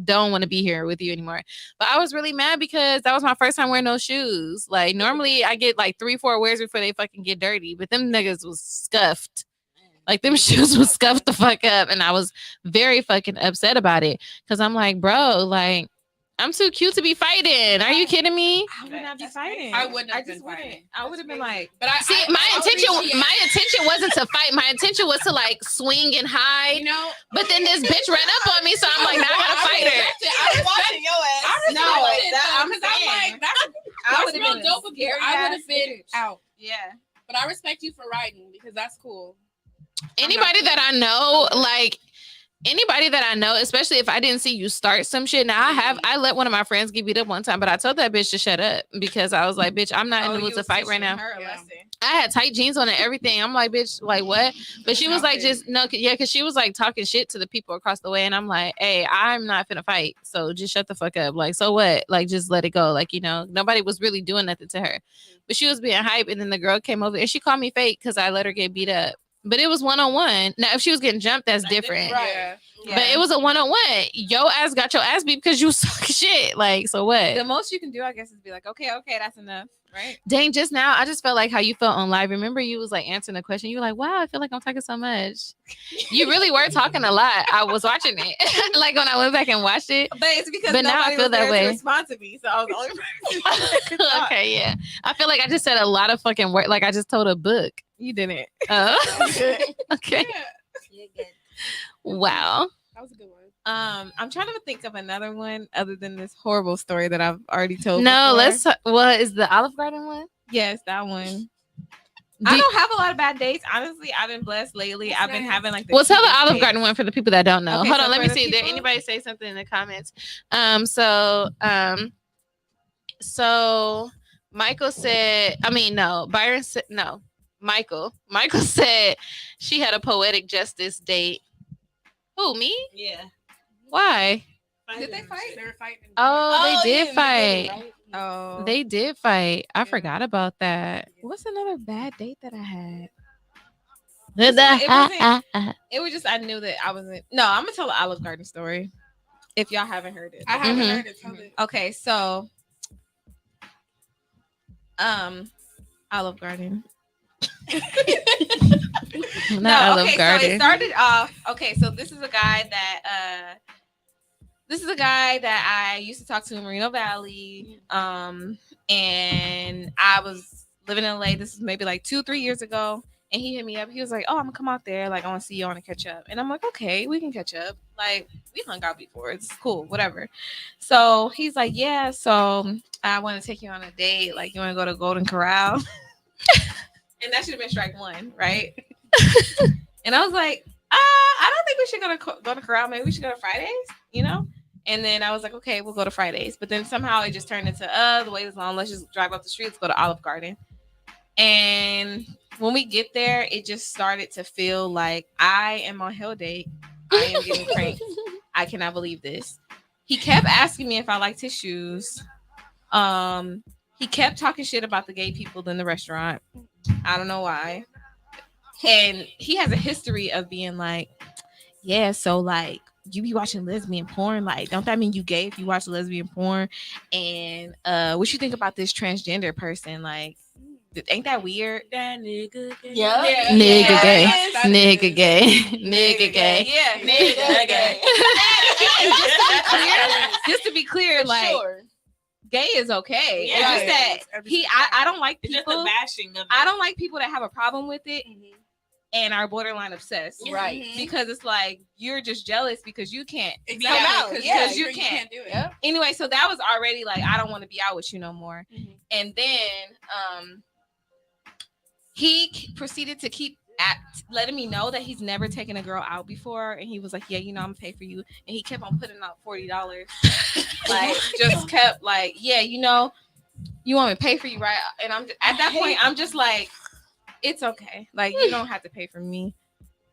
don't want to be here with you anymore. But I was really mad because that was my first time wearing those shoes. Like, normally I get like 3-4 wears before they fucking get dirty. But them niggas was scuffed. Like, them shoes was scuffed the fuck up. And I was very fucking upset about it. Because I'm like, bro, like, I'm too cute to be fighting. Are you kidding me? I would not be fighting. I wouldn't have I just been fighting. wouldn't. I would have been like, But See, my intention wasn't to fight. My intention was to like swing and hide. You know, But then this bitch ran up on me, so I'm like, now I gotta fight her. I was watching your ass. I No, respect it, that, though, I'm 'cause I'm saying. like, that's I would've real been a dope of you. I would have been out. yeah. But I respect you for writing because that's cool. Anybody that I know, like anybody that I know, especially if I didn't see you start some shit. Now I let one of my friends get beat up one time, but I told that bitch to shut up because I was like, bitch, I'm not in the mood to fight right now. I had tight jeans on and everything. I'm like, bitch, like what? But she was like, just no, yeah, because she was like talking shit to the people across the way, and I'm like, hey, I'm not finna fight, so just shut the fuck up. Like, so what? Like, just let it go. Like, you know, nobody was really doing nothing to her, but she was being hype, and then the girl came over and she called me fake because I let her get beat up. But it was 1-on-1. Now, if she was getting jumped, that's different. Right. Yeah. But it was a 1-on-1. Your ass got your ass beat because you suck shit. Like, so what? The most you can do, I guess, is be like, okay, that's enough, right? Dang, just now, I just felt like how you felt on live. Remember, you was like answering the question. You were like, wow, I feel like I'm talking so much. You really were talking a lot. I was watching it. Like, when I went back and watched it. But it's because But now I feel that way. to respond to me, so I was the only person. Okay, yeah. I feel like I just said a lot of fucking work. Like, I just told a book. You didn't. Okay. You're good. Wow. That was a good one. I'm trying to think of another one other than this horrible story that I've already told. No, before. what is the Olive Garden one? Yes, that one. I don't have a lot of bad dates. Honestly, I've been blessed lately. I've been having like. Well, tell the Olive Garden one for the people that don't know. Okay, Hold so on, let for me the see. Did people- anybody say something in the comments? So Michael said. I mean, no. Byron said no. Michael said she had a poetic justice date. Who, me? Yeah. Why? Did they fight? They were fighting. Oh, they did yeah, fight. right? Oh, They did fight. I Yeah. forgot about that. what's another bad date that I had? It It was just I knew that I wasn't. No, I'm gonna tell the Olive Garden story. If y'all haven't heard it, I haven't Mhm. heard it. Tell it. okay. So Olive Garden. Not Olive okay, Garden. so it started off. Okay, so this is a guy that I used to talk to in Moreno Valley. And I was living in LA. This is maybe like 2-3 years ago. And he hit me up. He was like, "Oh, I'm gonna come out there. Like, I want to see you. I want to catch up." And I'm like, "Okay, we can catch up. Like, we hung out before. It's cool, whatever." So he's like, "Yeah. So I want to take you on a date. Like, you want to go to Golden Corral?" And that should have been strike one, right? And I was like, I don't think we should go to Corral. Maybe we should go to Fridays, you know? And then I was like, okay, we'll go to Fridays. But then somehow it just turned into, the wait is long. Let's just drive up the street. Let's go to Olive Garden. And when we get there, it just started to feel like I am on hell date. I am getting cranked. I cannot believe this. He kept asking me if I liked his shoes. He kept talking shit about the gay people in the restaurant. I don't know why. And he has a history of being like, yeah, so like you be watching lesbian porn, like don't that mean you gay if you watch lesbian porn? And what you think about this transgender person? Like, ain't that weird? That nigga gay. Yeah. Nigga gay. Yes. Nigga gay. Nigga gay. Yeah, Nigga gay. Just to be clear, like Sure. gay is okay. Yeah. It's just that I don't like It's just people. the bashing of it. I don't like people that have a problem with it and are borderline obsessed. Right. Because it's like you're just jealous because you can't Exactly. be out. Because Because you you can't. do it. Yep. Anyway, so that was already like I don't want to be out with you no more. And then he proceeded to keep letting me know that he's never taken a girl out before, and he was like, "Yeah, you know, I'm gonna pay for you," and he kept on putting out $40, like just kept like, "Yeah, you know, you want me to pay for you, right?" And I'm at that point, I'm just like, "It's okay, like you don't have to pay for me,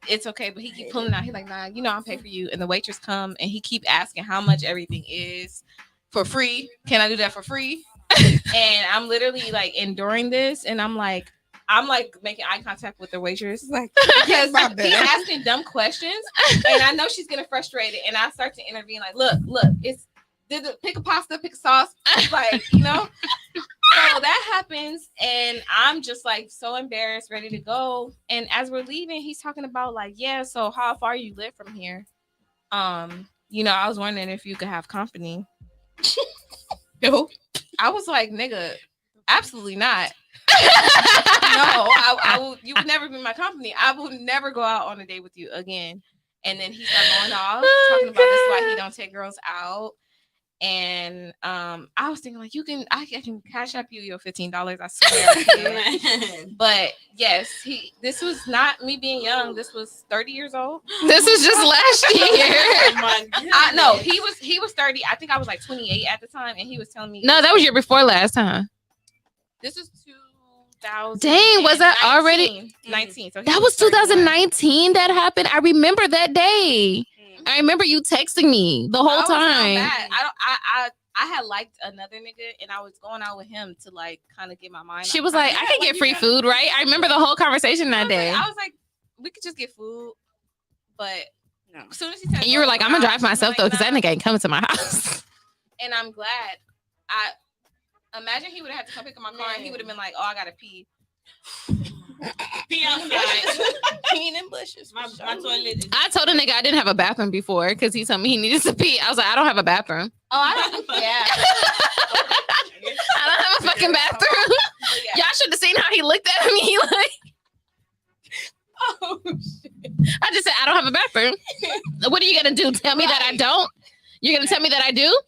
it's okay." But he keep pulling out. He's like, "Nah, you know, I'll pay for you." And the waitress come and he keep asking how much everything is for free. Can I do that for free? And I'm literally like enduring this, and I'm like making eye contact with the waitress, Like, because my he's bad. asking dumb questions, and I know she's getting frustrated, and I start to intervene, like, look, it's pick a pasta, pick a sauce, like, you know. So that happens, and I'm just like so embarrassed, ready to go. And as we're leaving, he's talking about like, yeah, so how far you live from here? You know, I was wondering if you could have company. No. I was like, nigga, absolutely not. No, I will. You would never be my company. I will never go out on a date with you again. And then he started going off talking about this is why he don't take girls out. And I was thinking like, I can cash up you your $15. I swear. I can. But yes, this was not me being young. This was 30 years old. This was just last year. Oh my God. No, he was 30. I think I was like 28 at the time, and he was telling me No, that was year before last, huh? this is 2000. Dang, was that already 19? So that was 2019 that happened. I remember that day. I remember you texting me the whole time. I had liked another nigga, and I was going out with him to like kind of get my mind. She was like, I can get free food, right? I remember the whole conversation that day. I was like, we could just get food, but No. as soon as he said, And you were like, I'm gonna drive myself though, because that nah. nigga ain't coming to my house. And I'm glad. I imagine he would have had to come pick up my car, and he would have been like, oh, I gotta pee. Pee outside. Peeing in bushes. My toilet is I told a nigga I didn't have a bathroom before because he told me he needed to pee. I was like, I don't have a bathroom. Oh, I don't. Yeah. I don't have a fucking bathroom. Y'all should have seen how he looked at me. Like, Oh shit. I just said I don't have a bathroom. What are you gonna do? Tell me that I don't? You're gonna tell me that I do?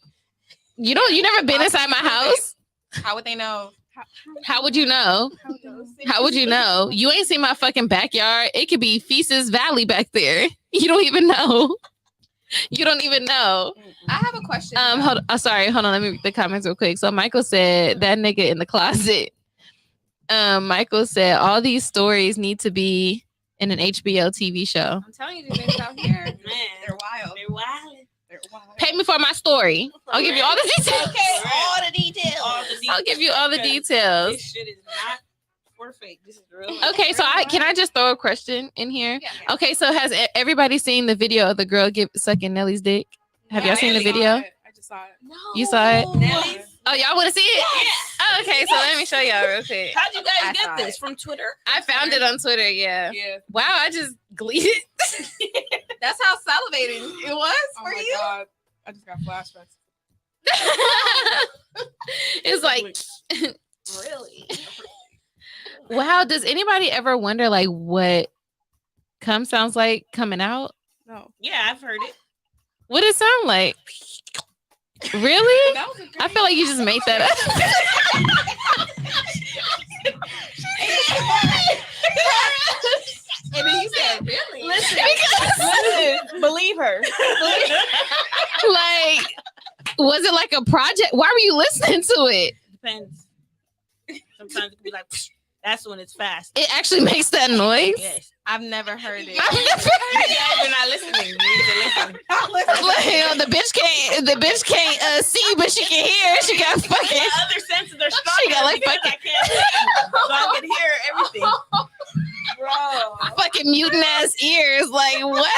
You never been inside my house. How would they know? How would you know? How would you know? You ain't seen my fucking backyard. It could be Feces Valley back there. You don't even know. You don't even know. I have a question. Hold on. Let me read the comments real quick. So Michael said that nigga in the closet. Michael said all these stories need to be in an HBO TV show. I'm telling you, these niggas out here, man. They're wild. They're wild. They're wild. Pay me for my story. I'll give you all the details. Okay, all the details. All the I'll give you all the because details. This shit is not for fake. This is real. Okay, so can I just throw a question in here? Yeah. Okay, so has everybody seen the video of the girl sucking Nelly's dick? Have y'all seen the video? I just saw it. No. You saw it? Nelly's? Oh, y'all want to see it? Yes. Oh, okay, so let me show y'all real quick. How'd you guys get saw this? it. From Twitter? I found it on Twitter. Yeah. Wow, I just gleaned it. That's how salivating it was Oh for my you. God. I just got flashbacks. It's like, Really? wow. Does anybody ever wonder like what cum sounds like coming out? No. Yeah, I've heard it. What does it sound like? Really? That was a I feel like you just made that up. And then you said, really? Listen, believe her. Like, was it like a project? Why were you listening to it? Depends. Sometimes it can be like, that's when it's fast. It actually makes that noise. Yes. I've never heard it. I've never heard it. You're not listening. You need to listen. Like, the bitch can't see, but she can hear. She got fucking. My other senses are stronger. She got like because fucking. I can't see, so I can hear everything. Bro. Fucking mutant ass ears. Like what?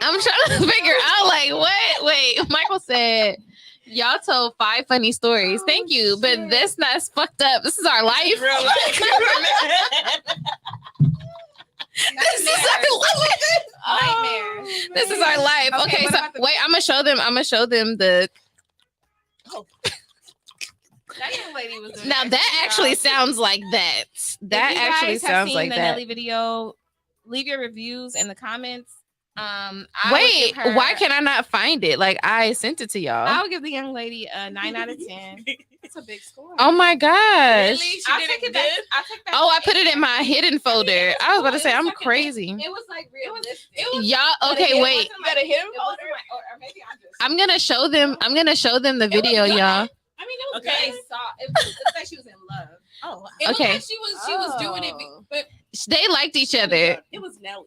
I'm trying to figure out like what. Wait, Michael said y'all told 5 funny stories. Thank you, but that's not as fucked up. This is our life. Real life. This is our life. Nightmare. This is our life. Okay, Okay, what so about the- wait, I'm gonna show them. the. That young lady was doing Now an that excellent actually job. sounds like that. That If you actually guys have sounds seen like the that. Nelly video, leave your reviews in the comments. I would Wait, give her- why can I not find it? Like I sent it to y'all. I would give the young lady a 9 out of 10. It's a big score. Oh my gosh. Really? She I'll did take it it back. good? I'll take that. Oh, I to put it in 8. my hidden folder. it was I was about to cool. say It was I'm fucking- crazy. It was like realistic. Y'all, okay, It wait. wasn't You gotta hit him. It wasn't like, or maybe I just. I'm gonna show them. I'm gonna show them the video, good. y'all. I mean, it was Okay. very soft. It looked like she was in love. Oh, It looked Okay. like she was doing it, but They liked each other. It was Nelly.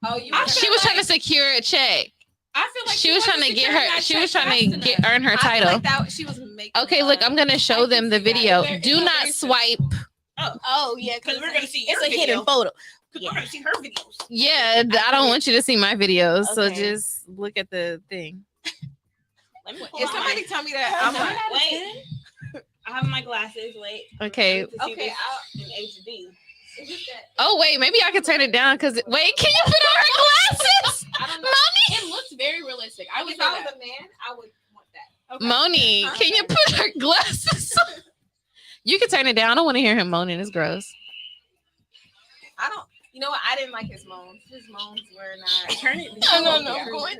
oh, you. She was trying to secure a check. I feel like She was trying to get her. She was trying to earn her I feel title. like that she was making. Okay, look, I'm gonna show I them can the see that. video. It's Do very not swipe. Oh yeah, because we're gonna see it's your a video. hidden photo. Because we're gonna see her videos. Yeah, I don't want you to see my videos, so Okay. just look at the thing. Let me pull If out somebody my- tell me that, I'm like, wait. I have my glasses. Wait. Okay. I need to see okay. this in HD. Oh wait, maybe I can turn it down because wait, can you put on her glasses? I don't know. It looks very realistic. I would If say I was that. a man, I would want that. Moni, Huh? can you put her glasses on? You can turn it down. I don't want to hear him moaning. It's gross. I don't. You know what? I didn't like his moans. His moans were not. Turn it. No, no, I'm going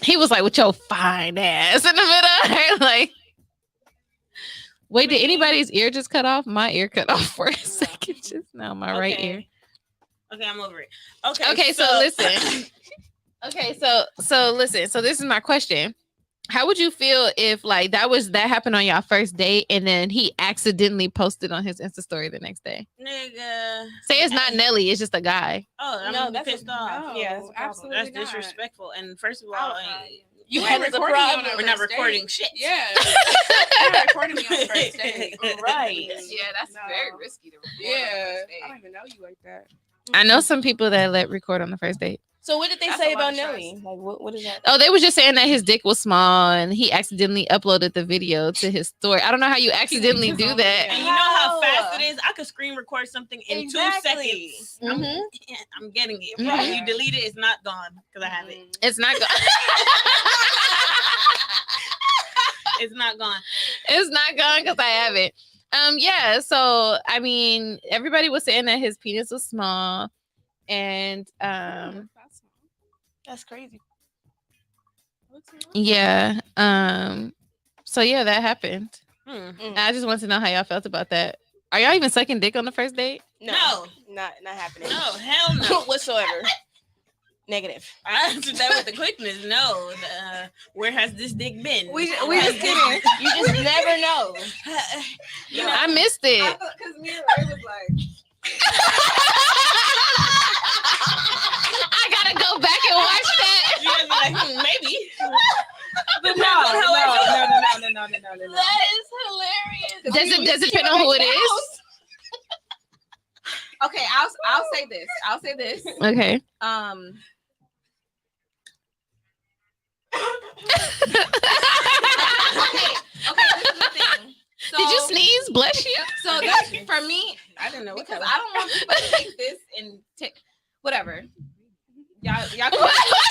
He was like with your fine ass in the middle. Like, wait, did anybody's ear just cut off? My ear cut off for a second just now. My right Okay. ear. Okay, I'm over it. Okay. Okay, so listen. Okay, so listen. So this is my question. How would you feel if like that happened on y'all first date and then he accidentally posted on his Insta story the next day? Nigga. Say it's not Nelly, it's just a guy. Oh, I'm No, gonna be that's pissed off. No, Yeah, it's absolutely That's not. disrespectful. And first of all, I'll cry. You We're had the recording problem. on our we're not first recording date. shit. Yeah. You're not recording me on the first date. Right. Yeah, that's No. very risky to record. Yeah. I don't even know you like that. I know some people that let record on the first date. So what did they That's say a lot about of Nelly? trust. Like what is that? Oh, they were just saying that his dick was small and he accidentally uploaded the video to his story. I don't know how you accidentally do And that. you know how How? fast it is? I could screen record something in Exactly. 2 seconds. Mhm. I'm getting it. Right. When you delete it, it's not gone because I have it. It's not go- It's not gone. it's not gone because I have it. Yeah, so I mean everybody was saying that his penis was small and That's crazy. yeah. So yeah, that happened. Hmm. I just want to know how y'all felt about that. Are y'all even sucking dick on the first date? No. Not happening. No, hell no. Whatsoever. Negative. I answered that with the quickness. No. Where has this dick been? We Where just has kidding. You just never know. You know, I missed it. Because me and Ray was like, I gotta go back and watch that. you guys be like, maybe. but no, how I feel. No. That is hilarious. Does it depend on who it is? Okay, I'll say this. Okay. for me, I didn't know because I don't want people to take this and take whatever. Y'all. Why is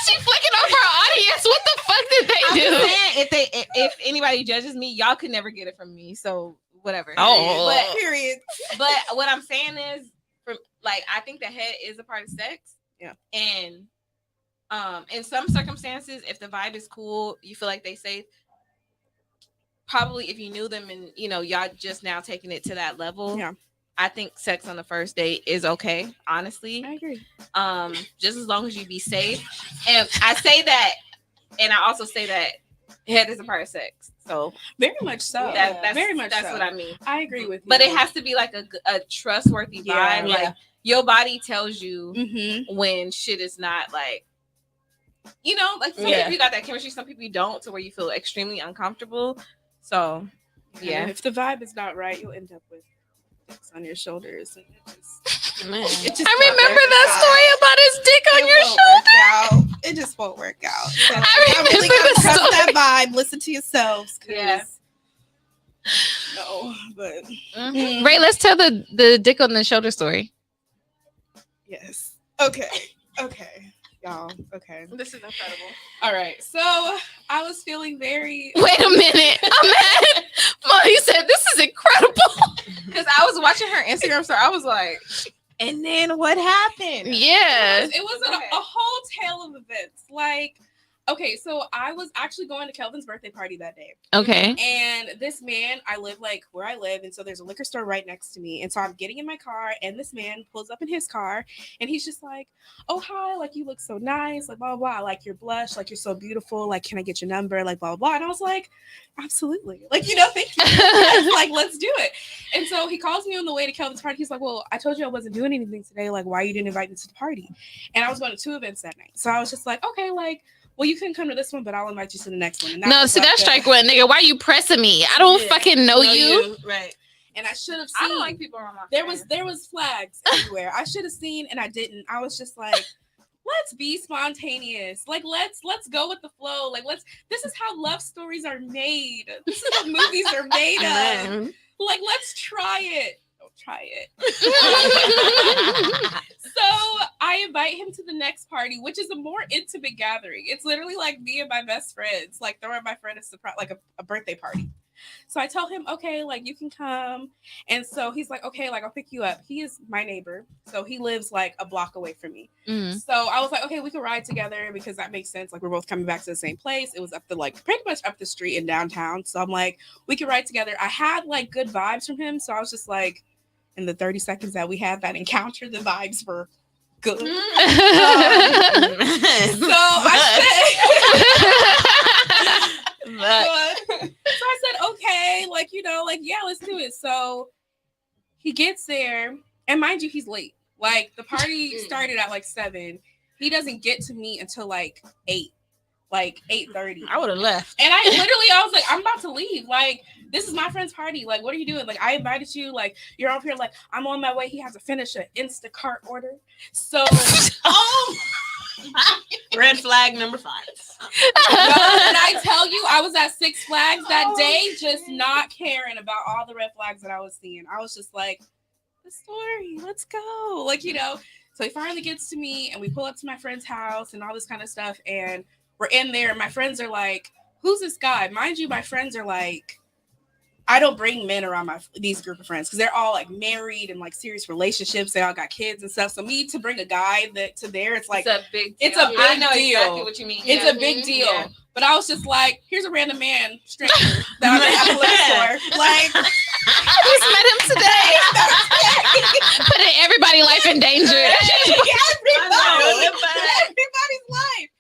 she flicking over her audience? What the fuck did they do? Saying, if anybody judges me, y'all could never get it from me. So whatever. Oh, Period. But what I'm saying is, I think the head is a part of sex. Yeah. And in some circumstances, if the vibe is cool, you feel like they safe. Probably if you knew them and y'all just now taking it to that level. Yeah. I think sex on the first date is okay, honestly. I agree. Just as long as you be safe. And I say that, and I also say that head is a part of sex. So very much so. That's very much that's so. what I mean. I agree with you. But it has to be like a trustworthy vibe. Yeah. Like your body tells you Mm-hmm. when shit is not like, like some people you got that chemistry, some people you don't, to where you feel extremely uncomfortable. So yeah, if the vibe is not right, you'll end up with dicks on your shoulders, and it just I remember that story about his dick on your shoulder. It just won't work out. So I remember really gotta the trust story. that vibe. Listen to yourselves. Yeah. No, but Ray, let's tell the dick on the shoulder story. yes. Okay. Y'all. Okay. this is incredible. All right. So I was feeling very. Wait a minute. I'm mad. Mom, you said this is incredible. Because I was watching her Instagram story, I was like, and then what happened? Yeah. It was a whole tale of events. Okay, so I was actually going to Kelvin's birthday party that day. Okay. And this man, I live where I live, and so there's a liquor store right next to me. And so I'm getting in my car, and this man pulls up in his car, and he's just like, "Oh, hi, you look so nice, blah, blah, blah. I like your blush, you're so beautiful. Can I get your number? Blah, blah, blah." And I was like, absolutely. Thank you. Yes, let's do it. And so he calls me on the way to Kelvin's party. He's like, "Well, I told you I wasn't doing anything today. Why you didn't invite me to the party?" And I was going to 2 events that night. So I was just like, okay, well, you couldn't come to this one, but I'll invite you to the next one. And that's strike one, nigga. Why are you pressing me? I don't fucking know you. Right. And I should have seen. I don't like people around my There was flags everywhere. I should have seen, and I didn't. I was just like, let's be spontaneous. Let's go with the flow. This is how love stories are made. This is what movies are made of. Let's try it. Don't try it. So I invite him to the next party, which is a more intimate gathering. It's literally me and my best friends, throwing my friend a surprise, a birthday party. So I tell him, okay, you can come. And so he's like, okay, I'll pick you up. He is my neighbor. So he lives a block away from me. Mm-hmm. So I was like, okay, we can ride together because that makes sense. We're both coming back to the same place. It was up the pretty much up the street in downtown. So I'm like, we can ride together. I had good vibes from him. So I was just in the 30 seconds that we had that encounter, the vibes were good. So I said, okay, yeah, let's do it. So he gets there, and mind you, he's late. The party started at 7. He doesn't get to me until 8. 8:30. I would have left. And I was like, I'm about to leave. This is my friend's party. What are you doing? I invited you. You're up here. I'm on my way. He has to finish an Instacart order. So, red flag number 5. No, and I tell you, I was at Six Flags that day, just not caring about all the red flags that I was seeing. I was just like, the story, let's go. So he finally gets to me, and we pull up to my friend's house and all this kind of stuff. And we're in there. My friends are like, who's this guy? Mind you, my friends are like, I don't bring men around these group of friends because they're all married and serious relationships. They all got kids and stuff. So me to bring a guy it's a big deal. It's a big I know deal. Exactly what you mean. It's a big deal. Yeah. But I was just like, here's a random man, stranger that I'm at the liquor store. I just met him today. Putting everybody's life in danger. Everybody's life.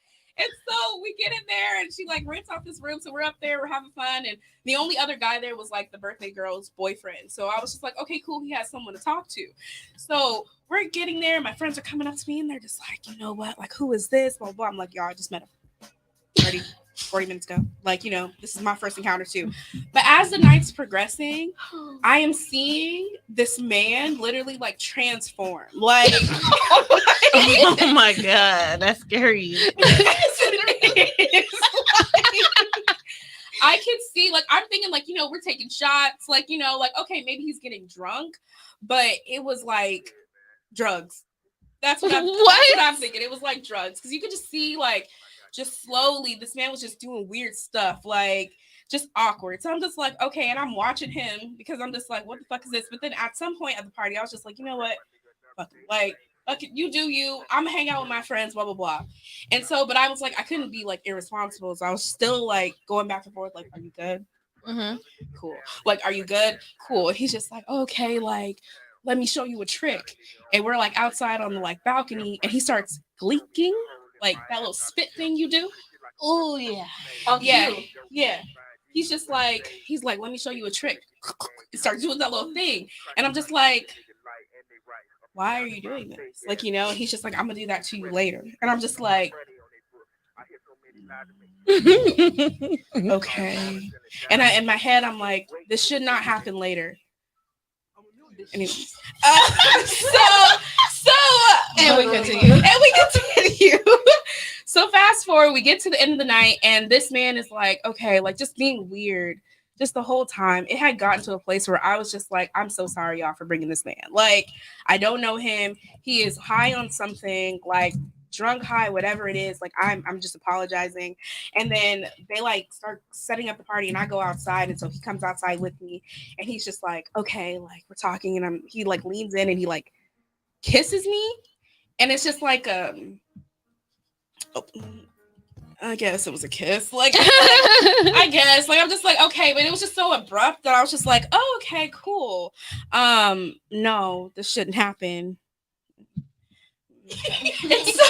And so we get in there, and she rents out this room. So we're up there, we're having fun. And the only other guy there was the birthday girl's boyfriend. So I was just like, okay, cool. He has someone to talk to. So we're getting there. My friends are coming up to me, and they're just like, you know what? Who is this? Blah, blah. I'm like, y'all, I just met him 40 minutes ago. This is my first encounter too. But as the night's progressing, I am seeing this man literally transform. Oh my God, that's scary. I could see, like, I'm thinking, like, we're taking shots, like, like, okay, maybe he's getting drunk, but it was like drugs. That's what I'm thinking. It was like drugs, because you could just see, like, just slowly, this man was just doing weird stuff, like, just awkward. So I'm just like, okay, and I'm watching him because I'm just like, what the fuck is this? But then at some point at the party, I was just like, you know what? Fuck it. Like, okay, you do you. I'm gonna hang out with my friends, blah blah blah. And so, but I was like, I couldn't be like irresponsible, so I was still like going back and forth, like, are you good? Mm-hmm. Cool. Like, are you good? Cool. And he's just like, okay, like, let me show you a trick. And we're like outside on the like balcony, and he starts gleeking, like that little spit thing you do. Oh yeah. Yeah. He's just like, let me show you a trick. He starts doing that little thing, and I'm just like, why are you doing this? Like, and he's just like, I'm gonna do that to you later, and I'm just like, okay. And in my head, I'm like, this should not happen later. Anyways, and we continue. So fast forward, we get to the end of the night, and this man is like, okay, like, just being weird. Just the whole time, it had gotten to a place where I was just like, I'm so sorry, y'all, for bringing this man. Like, I don't know him. He is high on something, like drunk, high, whatever it is. Like, I'm just apologizing. And then they like start setting up the party, and I go outside, and so he comes outside with me, and he's just like, okay, like, we're talking, and he like leans in and he like kisses me, and it's just like I guess it was a kiss. Like, I guess. Like, I'm just like, okay, but it was just so abrupt that I was just like, oh, okay, cool. No, this shouldn't happen. And so,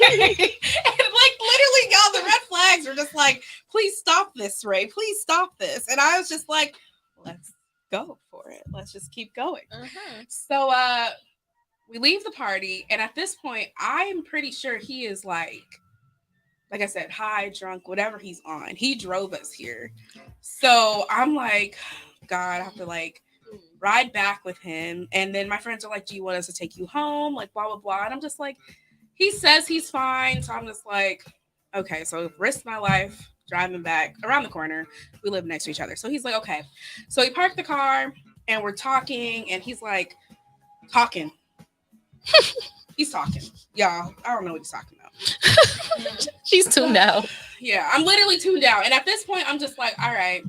okay. And like, literally, y'all, the red flags are just like, please stop this, Ray. Please stop this. And I was just like, let's go for it. Let's just keep going. Mm-hmm. So we leave the party, and at this point, I'm pretty sure he is like I said, high, drunk, whatever he's on. He drove us here. So I'm like, God, I have to like ride back with him. And then my friends are like, do you want us to take you home? Like, blah, blah, blah. And I'm just like, he says he's fine. So I'm just like, okay, so risk my life driving back around the corner. We live next to each other. So he's like, okay. So he parked the car, and we're talking, and he's like, talking. He's talking. Y'all, I don't know what he's talking about. She's tuned out. Yeah, I'm literally tuned out. And at this point, I'm just like, all right,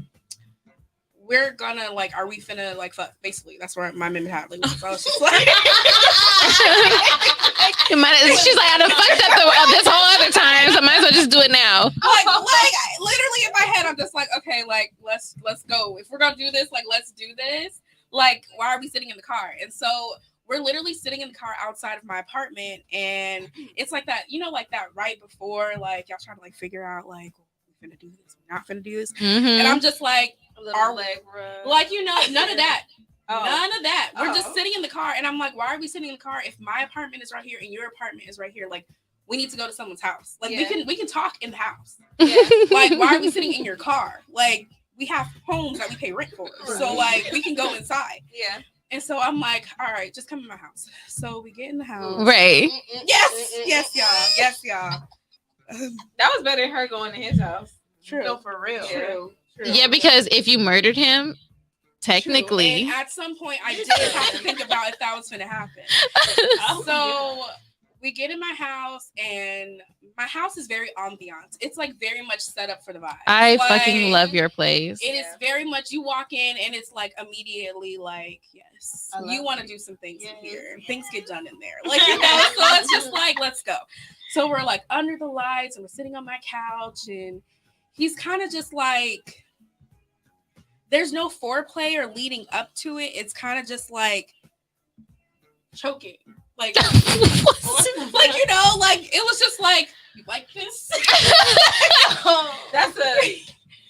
we're gonna like, are we finna like fuck? Basically, that's where my memory had. Like, so I was just like, she's like, I done fucked up this whole other time, so I might as well just do it now. Like literally in my head, I'm just like, okay, like let's go. If we're gonna do this, like let's do this. Like, why are we sitting in the car? And so we're literally sitting in the car outside of my apartment, and it's like that, like that right before, like, y'all trying to like figure out like, we're finna do this, we're not finna do this. Mm-hmm. And I'm just like, our leg rub. like, none of that. Oh. None of that. We're just sitting in the car, and I'm like, why are we sitting in the car if my apartment is right here and your apartment is right here? Like, we need to go to someone's house. Like, we can talk in the house. Yeah. Like, why are we sitting in your car? Like, we have homes that we pay rent for, so like we can go inside. Yeah. And so I'm like, all right, just come in my house. So we get in the house. Right. Yes, y'all. That was better than her going to his house. True. No, for real. True. Yeah, because if you murdered him, technically. And at some point, I did have to think about if that was going to happen. So we get in my house, and my house is very ambiance. It's like very much set up for the vibe. I like, fucking love your place. It is very much, you walk in, and it's like immediately like, yes, you want to do some things in here. Things get done in there. Like, so it's just like, let's go. So we're like under the lights, and we're sitting on my couch, and he's kind of just like, there's no foreplay or leading up to it. It's kind of just like choking. Like, like, like it was just like, you like this? That's a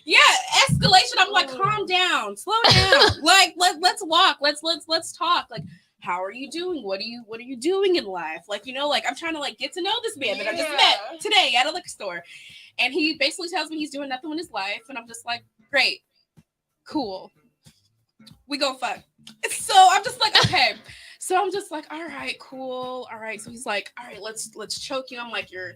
escalation. I'm like, calm down, slow down. Like, let's walk. Let's talk. Like, how are you doing? What are you doing in life? Like, like I'm trying to like get to know this man that I just met today at a liquor store. And he basically tells me he's doing nothing with his life, and I'm just like, great, cool. We go fuck. So I'm just like, okay. So I'm just like, all right, cool. All right. So he's like, all right, let's choke you. I'm like, you're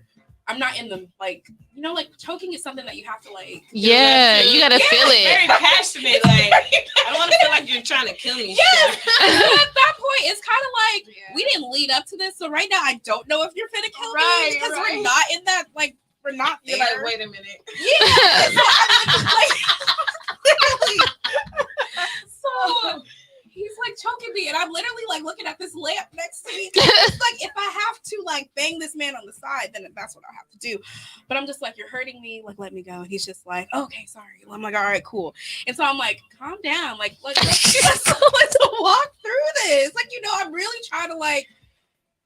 I'm not in the like, you know, like choking is something that you have to like. Yeah, you gotta feel it. Very passionate. Like I don't want to feel like you're trying to kill me. Yeah. At that point, it's kind of like we didn't lead up to this, so right now I don't know if you're finna kill me because we're not in that like we're not there. You're like, wait a minute. Yeah. So he's like choking me, and I'm literally like looking at this lamp next to me. It's like if I have to like bang this man on the side, then that's what I'll have to do. But I'm just like, you're hurting me. Like, let me go. And he's just like, okay, sorry. I'm like, all right, cool. And so I'm like, calm down. Like let's walk through this. Like, you know, I'm really trying to like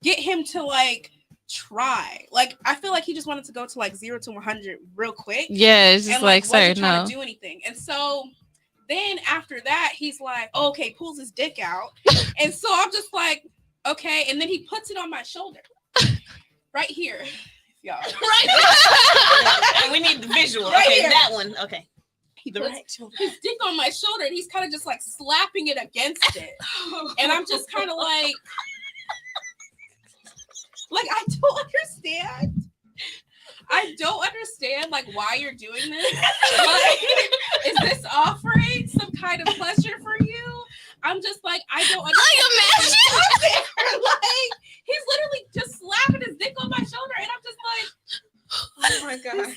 get him to like try. Like, I feel like he just wanted to go to like 0 to 100 real quick. Yeah, it's just and, like, wasn't sir, trying no. to do anything. And so then after that, he's like, oh, okay, pulls his dick out. And so I'm just like, okay. And then he puts it on my shoulder. Right here. Y'all. Right. And we need the visual. Right okay, here. that one. Okay. He puts his dick on my shoulder and he's kind of just like slapping it against it. And I'm just kind of like I don't understand. I don't understand like why you're doing this. Like, is this offering some kind of pleasure for you? I'm just like, I don't understand. Like, he's literally just slapping his dick on my shoulder, and I'm just like, oh my god,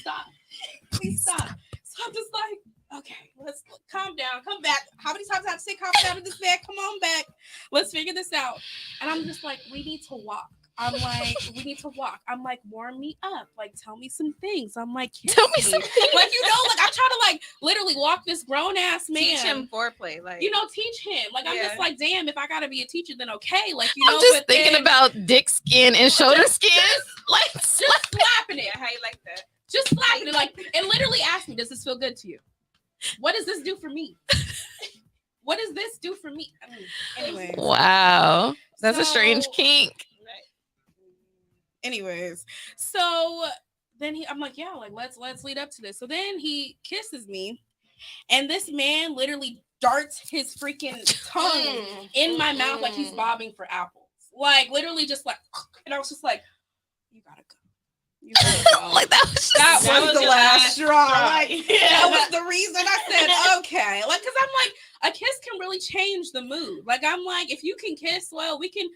please stop. So I'm just like, okay, let's calm down, come back. How many times I have to say calm down to this man? Come on back. Let's figure this out. And I'm just like, we need to walk. I'm like, we need to walk. I'm like, warm me up. Like, tell me some things. I'm like, Tell me some things. Like, you know, like I'm trying to like literally walk this grown ass man. Teach him foreplay, like, you know, teach him. Like, I'm just like, damn, if I gotta be a teacher, then okay. Like, you know, I'm just thinking about dick skin and shoulder skin. Like, just slapping it. how you like that? Just slapping it. Like, and literally ask me, does this feel good to you? What does this do for me? What does this do for me? I mean, anyway. Wow. That's a strange kink. Anyways, so then I'm like, yeah, like let's lead up to this. So then he kisses me, and this man literally darts his freaking tongue in my mouth like he's bobbing for apples. Like literally just like, and I was just like, you gotta go. You gotta go. Like that was the last straw. Like that was the reason I said okay. Like, cause I'm like, a kiss can really change the mood. Like I'm like, if you can kiss well, we can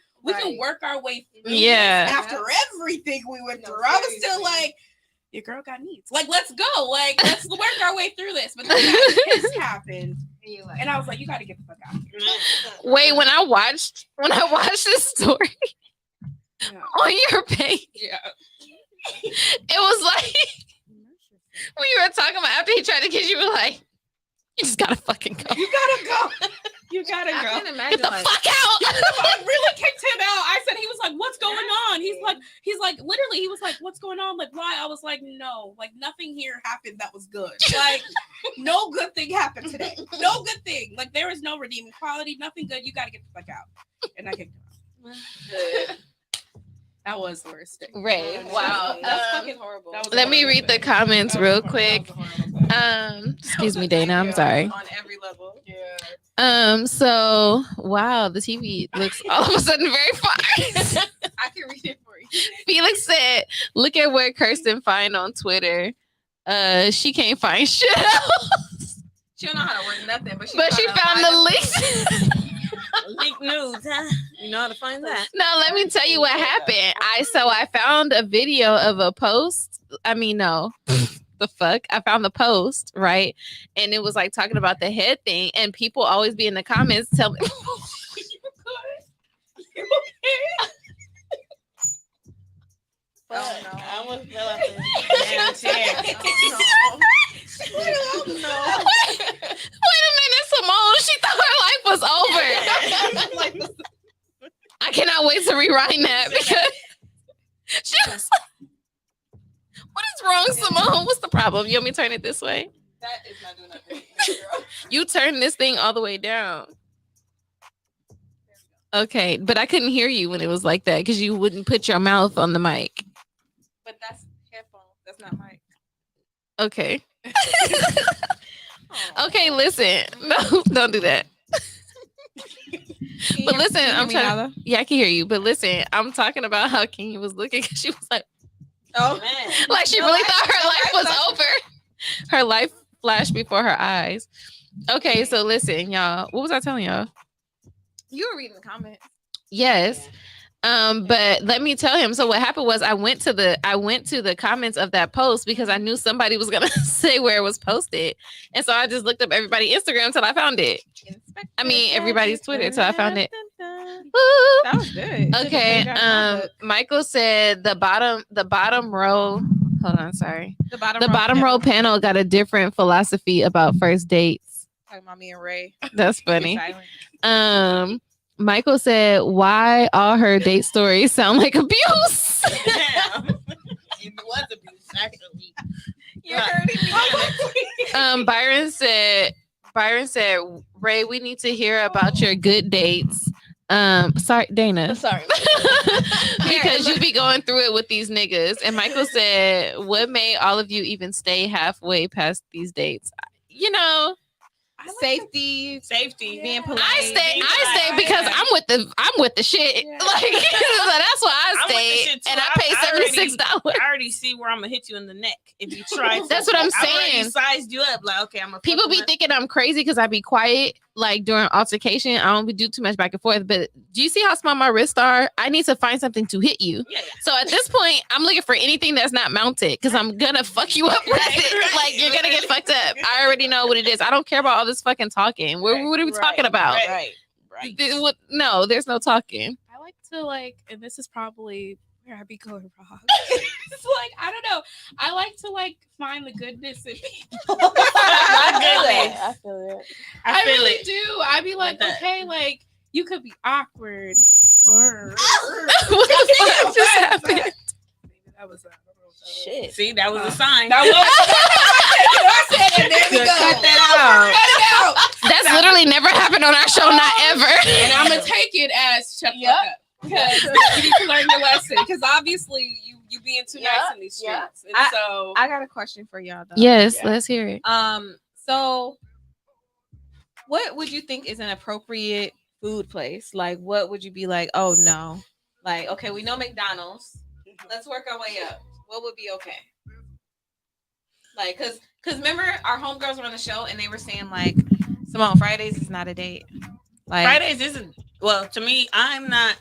work our way through. Yeah. After everything we went through, I was still like, your girl got needs. Like, let's go. Like, let's work our way through this. But then that kiss happened, and I was like, you got to get the fuck out of here. Wait, when I watched this story on your page, it was like when you were talking about after he tried to kiss you, were like, you just gotta fucking go. You gotta go. You gotta go. I can imagine, Get the fuck out. I really kicked him out. I said, he was like, what's going on? He's like, literally, he was like, what's going on? Like, why? I was like, no, like nothing here happened that was good. Like, no good thing happened today. No good thing. Like, there is no redeeming quality. Nothing good. You gotta get the fuck out. And I kicked him out. That was the worst thing. Right. Wow. That's fucking horrible. Let me read the comments real quick. Excuse me, Dana. I'm sorry. On every level. Yeah. So wow, the TV looks all of a sudden very far. I can read it for you. Felix said, look at what Kirsten find on Twitter. She can't find shit else. She don't know how to work nothing, but she found the links. Leak news, huh? You know how to find that. No, let me tell you what happened. I found a video of a post. I mean, no. The fuck? I found the post, right? And it was like talking about the head thing, and people always be in the comments tell me. You okay? Oh, no. I almost fell out the damn chair. Oh, no. Wait a minute, Simone. She thought her life was over. I cannot wait to rewind that because she was like, what is wrong, Simone? What's the problem? You want me to turn it this way? That is not doing nothing. You turn this thing all the way down. Okay, but I couldn't hear you when it was like that because you wouldn't put your mouth on the mic. But that's headphones. That's not mic. Okay. Okay, listen. No, don't do that. But listen, I'm trying. Yeah, I can hear you. But listen, I'm talking about how Kenya was looking because she was like, Oh, like she really thought her life was over. Her life flashed before her eyes. Okay, so listen, y'all. What was I telling y'all? You were reading the comments. Yes. But let me tell him. So what happened was I went to the comments of that post because I knew somebody was gonna say where it was posted. And so I just looked up everybody's Instagram till I found it. I mean everybody's Twitter till I found it. That was good. Okay. Michael said the bottom row. Hold on, sorry. The bottom row panel got a different philosophy about first dates. Talking about me and Ray. That's funny. Michael said, "Why all her date stories sound like abuse?" Damn. It was abuse, actually. You're hurting me. Byron said, "Ray, we need to hear about your good dates." Sorry, Dana. Sorry. Because you be going through it with these niggas. And Michael said, "What made all of you even stay halfway past these dates?" You know. Safety, being polite. I stay because I'm with the shit. Yeah. Like so that's why I stayed, and I paid $76. I already see where I'm gonna hit you in the neck if you try. That's what I'm saying. I already sized you up. Like, okay, I'm a. People be thinking I'm crazy because I be quiet. Like during altercation, I don't do too much back and forth. But do you see how small my wrists are? I need to find something to hit you. Yeah. So at this point, I'm looking for anything that's not mounted because I'm gonna fuck you up with it. Like you're gonna get fucked up. I already know what it is. I don't care about all this fucking talking. What are we talking about? Right. No, there's no talking. I like to and this is probably where I be going wrong. It's I don't know. I like to find the goodness in people. I feel it. I really do. I be like, okay, you could be awkward or what the fuck just happened? Maybe that was shit. See, that was a sign. That was. I said it. There we go. Cut that out. That's literally never happened on our show, not ever. And I'm gonna take it as shut the fuck up. Because you need to learn your lesson. Because obviously you being too nice in these streets. And so I got a question for y'all though. Yes, let's hear it. So what would you think is an appropriate food place? Like what would you be like, oh no? Like, okay, we know McDonald's. Let's work our way up. What would be okay? Like, cause remember our homegirls were on the show and they were saying like, Simone, Fridays is not a date. Like Fridays isn't. Well, to me, I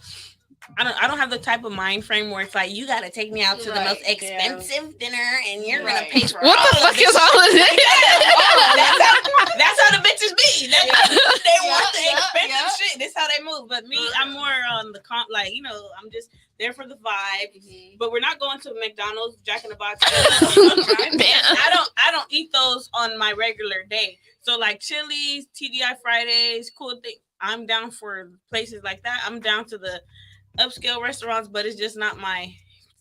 don't have the type of mind frame where it's like you got to take me out to the most expensive dinner and you're gonna pay for what the fuck is all of this? That's how the bitches be. They want the expensive shit. That's how they move. But me, I'm more on the I'm just there for the vibe. Mm-hmm. But we're not going to McDonald's, Jack in the Box. I don't eat those on my regular day. So like Chili's, TGI Fridays, cool thing. I'm down for places like that. I'm down to the upscale restaurants, but it's just not my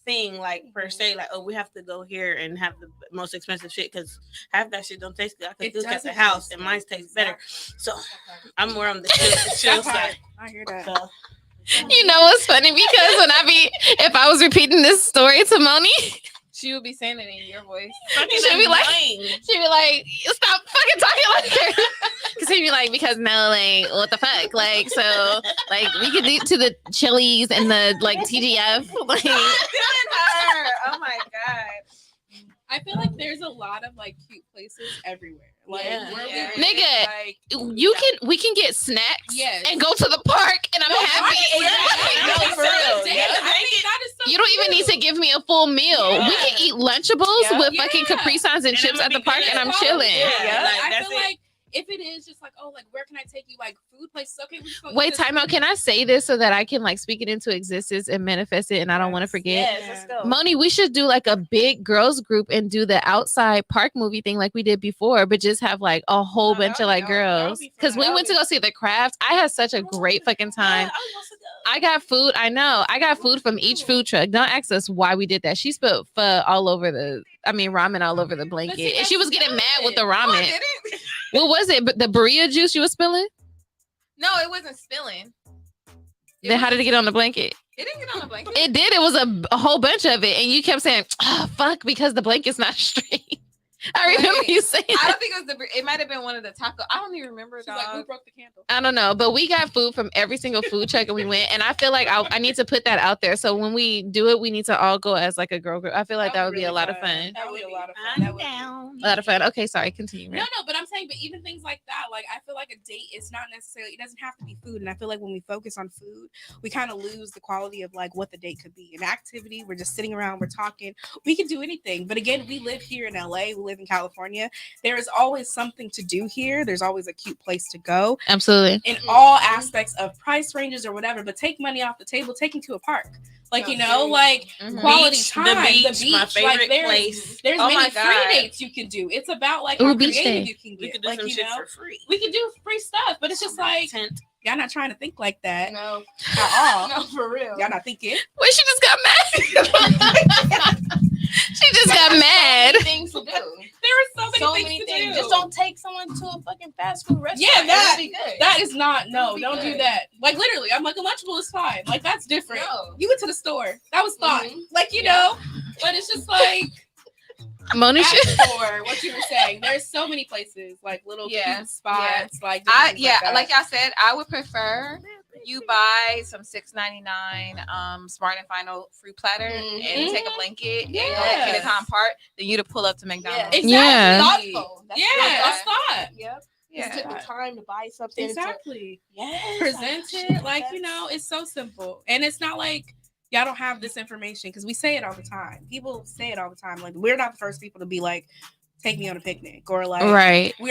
thing, like per se. Like, oh, we have to go here and have the most expensive shit because half that shit don't taste good. I can cook at the house, and mine tastes better. So I'm more on the chill side. I hear that. So, you know what's funny? Because if I was repeating this story to Moni, she would be saying it in your voice. She'd be like, stop fucking talking like her. Because he'd be like, because no, like, what the fuck? Like, so, like, we could do to the Chili's and the, like, TGF. Like, oh my God. I feel like there's a lot of, cute places everywhere. Nigga, we can get snacks and go to the park and I'm happy. For real. You don't even need to give me a full meal. We can eat Lunchables with fucking Capri Suns and chips at the park and I'm chilling. I feel like if it is just where can I take you? Food places. Okay, wait, time out. Can I say this so that I can speak it into existence and manifest it and I don't want to forget? Yes, let's go. Moni, we should do a big girls group and do the outside park movie thing like we did before, but just have a whole bunch of girls. Because we went to go see The Craft. I had such a great fucking time. I got food. I know. I got food from each food truck. Don't ask us why we did that. She spilled ramen all over the blanket. And she was getting mad with the ramen. What was it? But the burrito juice you were spilling? No, it wasn't spilling. Then how did it get on the blanket? It didn't get on the blanket. It did. It was a whole bunch of it. And you kept saying, oh, fuck, because the blanket's not straight. I remember you saying. I don't think it was it might have been one of the taco. I don't even remember. She's like, who broke the candle? I don't know, but we got food from every single food truck and we went. And I feel like I need to put that out there. So when we do it, we need to all go as like a girl group. I feel like that would be a lot of fun. That would be a lot of fun. I'm down. A lot of fun. Okay, sorry, continue. No, but I'm saying, but even things like that, like I feel like a date is not necessarily, it doesn't have to be food. And I feel like when we focus on food, we kind of lose the quality of like what the date could be. An activity, we're just sitting around, we're talking, we can do anything. But again, we live here in LA, we live in California. There is always something to do here. There's always a cute place to go. Absolutely. In all aspects of price ranges or whatever, but take money off the table, take them to a park. Like, you know, like quality beach, time. The beach, my favorite like, place. There's many free dates you can do. It's about like how creative you can get. We could do like, some you shit know, for free. we can do free stuff, but it's just like tent. Y'all not trying to think like that. No. At all. No, for real. Y'all not thinking. Wait, she just got mad. She just got mad. So many things to do. There are so many things to do. Just don't take someone to a fucking fast food restaurant. Yeah, that is not. No, don't do that. Like literally, I'm like a Lunchable is fine. Like that's different. No. You went to the store. That was fine. Like you know, but it's just like. Monisha, for what you were saying, there's so many places like little cute spots. Like like y'all said, I would prefer you buy some $6.99 Smart and Final fruit platter and take a blanket and go to Kinnecon Park, then you to pull up to McDonald's. Exactly. Thoughtful. That's thought. Yep. Yeah. Take the time to buy something. Exactly. Present it like you know. It's so simple, and it's not like. Y'all don't have this information because we say it all the time. People say it all the time. Like we're not the first people to be like, take me on a picnic or like, right. We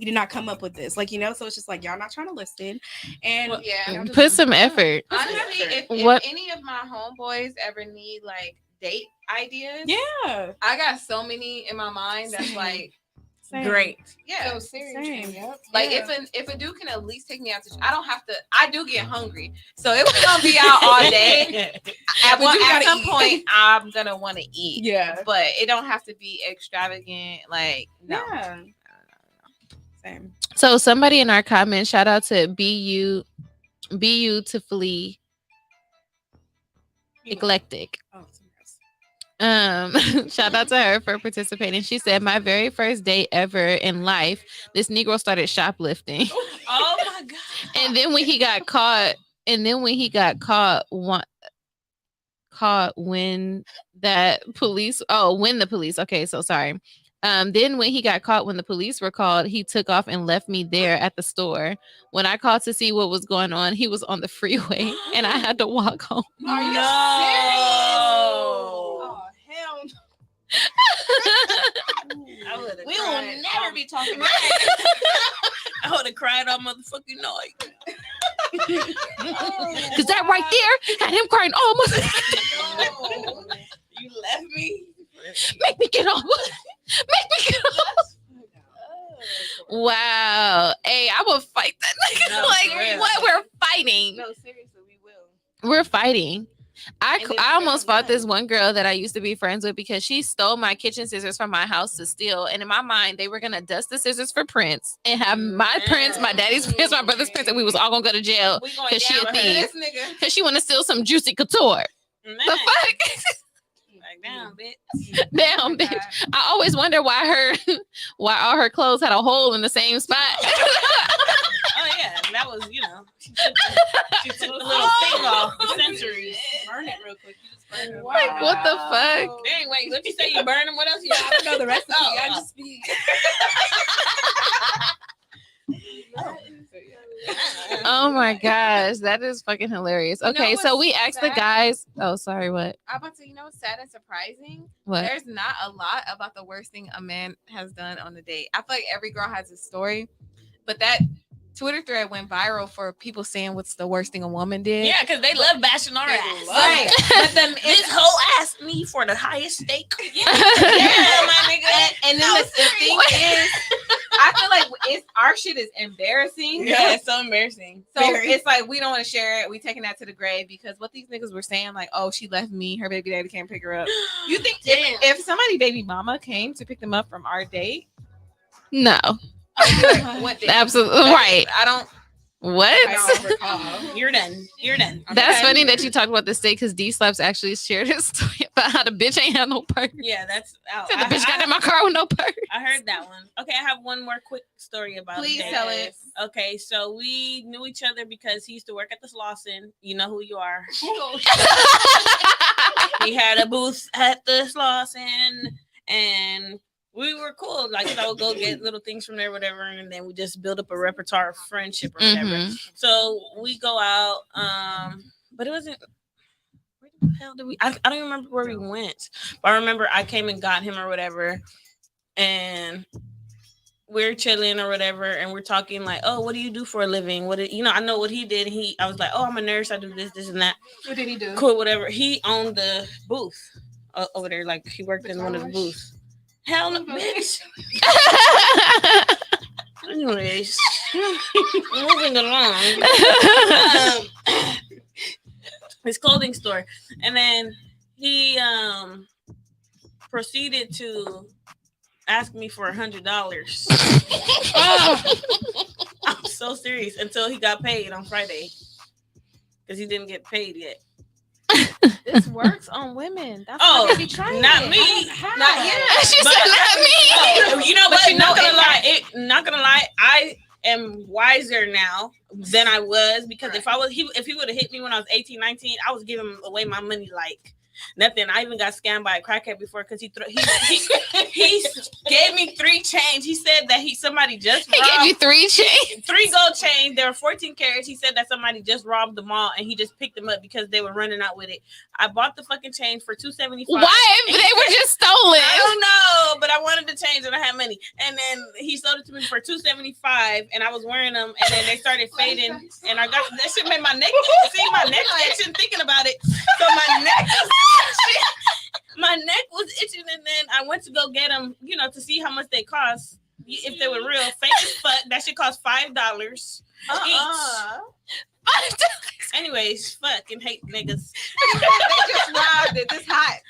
did not come up with this. Like, you know, so it's just like, y'all not trying to listen. And put some effort. Honestly, if any of my homeboys ever need like date ideas, I got so many in my mind that's like, great. Yeah. So serious. Yep. Like if a dude can at least take me out to, I don't have to. I do get hungry, so if we're gonna be out all day, at some point I'm gonna want to eat. Yeah. But it don't have to be extravagant. Like no. Yeah. Same. So somebody in our comments, shout out to beautifully eclectic. Shout out to her for participating. She said, my very first date ever in life, this Negro started shoplifting. Oh my god. And then when he got caught, when the police, okay, so sorry. Then when he got caught when the police were called, he took off and left me there at the store. When I called to see what was going on, he was on the freeway and I had to walk home. Are you serious? We will never be talking about I would have cried all motherfucking night. Cause that right there had him crying almost. You left me. Make me get off. Make me get off. Wow. Hey, I will fight that nigga. No, like what? We're fighting. No, seriously, we will. We're fighting. I almost fought this one girl that I used to be friends with because she stole my kitchen scissors from my house to steal. And in my mind, they were going to dust the scissors for prints and have my prints, my daddy's prints, my brother's prints, and we was all going to go to jail because she a thief. Because she want to steal some juicy couture. The fuck? Like, damn, bitch. Damn, bitch. I always wonder why all her clothes had a hole in the same spot. Oh yeah, that was, you know, she took the little thing off the sensories. Burn it real quick. You just burn it. Wow. Like what the fuck? Dang, wait, what you say? You burn them? What else you got? I don't know the recipe. I just be. Oh my gosh, that is fucking hilarious. Okay, so we asked the guys. Oh, sorry, what? I'm about to, what's sad and surprising? What? There's not a lot about the worst thing a man has done on a date. I feel like every girl has a story, but that Twitter thread went viral for people saying what's the worst thing a woman did. Yeah, because they love bashing our ass. Right. But this hoe asked me for the highest steak. Yeah, my nigga. And then the thing is, I feel like our shit is embarrassing. Yeah, it's so embarrassing. So it's like we don't want to share it. We taking that to the grave because what these niggas were saying, like, oh, she left me, her baby daddy can't pick her up. You think if somebody baby mama came to pick them up from our date? No. What absolutely right. I don't. What? I don't recall. You're done. That's funny that you talked about the state because D Slaps actually shared his story about how the bitch ain't had no purse. Yeah, that's out. Said the bitch got in my car with no purse. I heard that one. Okay, I have one more quick story about Please dating. tell it. Okay, so we knew each other because he used to work at the Slauson. You know who you are. He had a booth at the Slauson, and we were cool. Like, I would go get little things from there, whatever, and then we just build up a repertoire of friendship or whatever. Mm-hmm. So we go out, but it wasn't. Where the hell did we? I don't even remember where we went, but I remember I came and got him or whatever, and we're chilling or whatever, and we're talking like, oh, what do you do for a living? I know what he did. I was like, oh, I'm a nurse. I do this, and that. What did he do? Cool, whatever. He owned the booth over there. Like, he worked in one of the booths. Hell no, bitch. Anyways, moving along. His clothing store, and then he proceeded to ask me for $100. I'm so serious. Until he got paid on Friday, because he didn't get paid yet. This works on women. That's Oh, what they be trying. not me. Not yet. She said not me. Oh, you know But what? you know Not gonna lie. I am wiser now than I was, because if he would have hit me when I was 18, 19, I was giving away my money like nothing. I even got scammed by a crackhead before because he gave me 3 change. He said that somebody just robbed. He gave you 3 chains. 3 gold chains. There were 14 carats. He said that somebody just robbed the mall and he just picked them up because they were running out with it. I bought the fucking change for $275. Why if they were just stolen? I don't know, but I wanted the change and I had money. And then he sold it to me for $275, and I was wearing them, and then they started fading, and I got that shit made my neck. See, my neck itching thinking about it. So my neck was itching, and then I went to go get them, to see how much they cost. If they were real, fake as fuck. That shit cost $5 each. Anyways, fucking hate niggas. They just robbed it. This hot.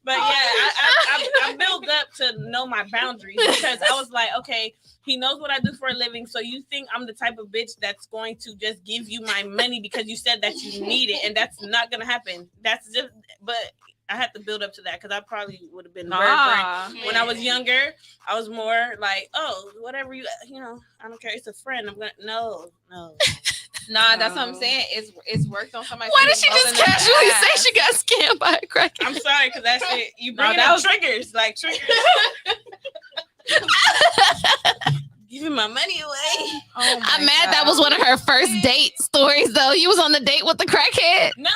But yeah, I built up to know my boundaries, because I was like, okay, he knows what I do for a living. So you think I'm the type of bitch that's going to just give you my money because you said that you need it, and that's not gonna happen. That's just, but I had to build up to that, because I probably would have been very when I was younger. I was more like, oh, whatever I don't care. It's a friend. I'm gonna no. Nah, that's what I'm saying. It's worked on somebody. Why did she just casually say she got scammed by a crackhead? I'm sorry, because that shit, you bring up triggers. Giving my money away. Oh I'm mad that was one of her first date stories, though. You was on the date with the crackhead. No,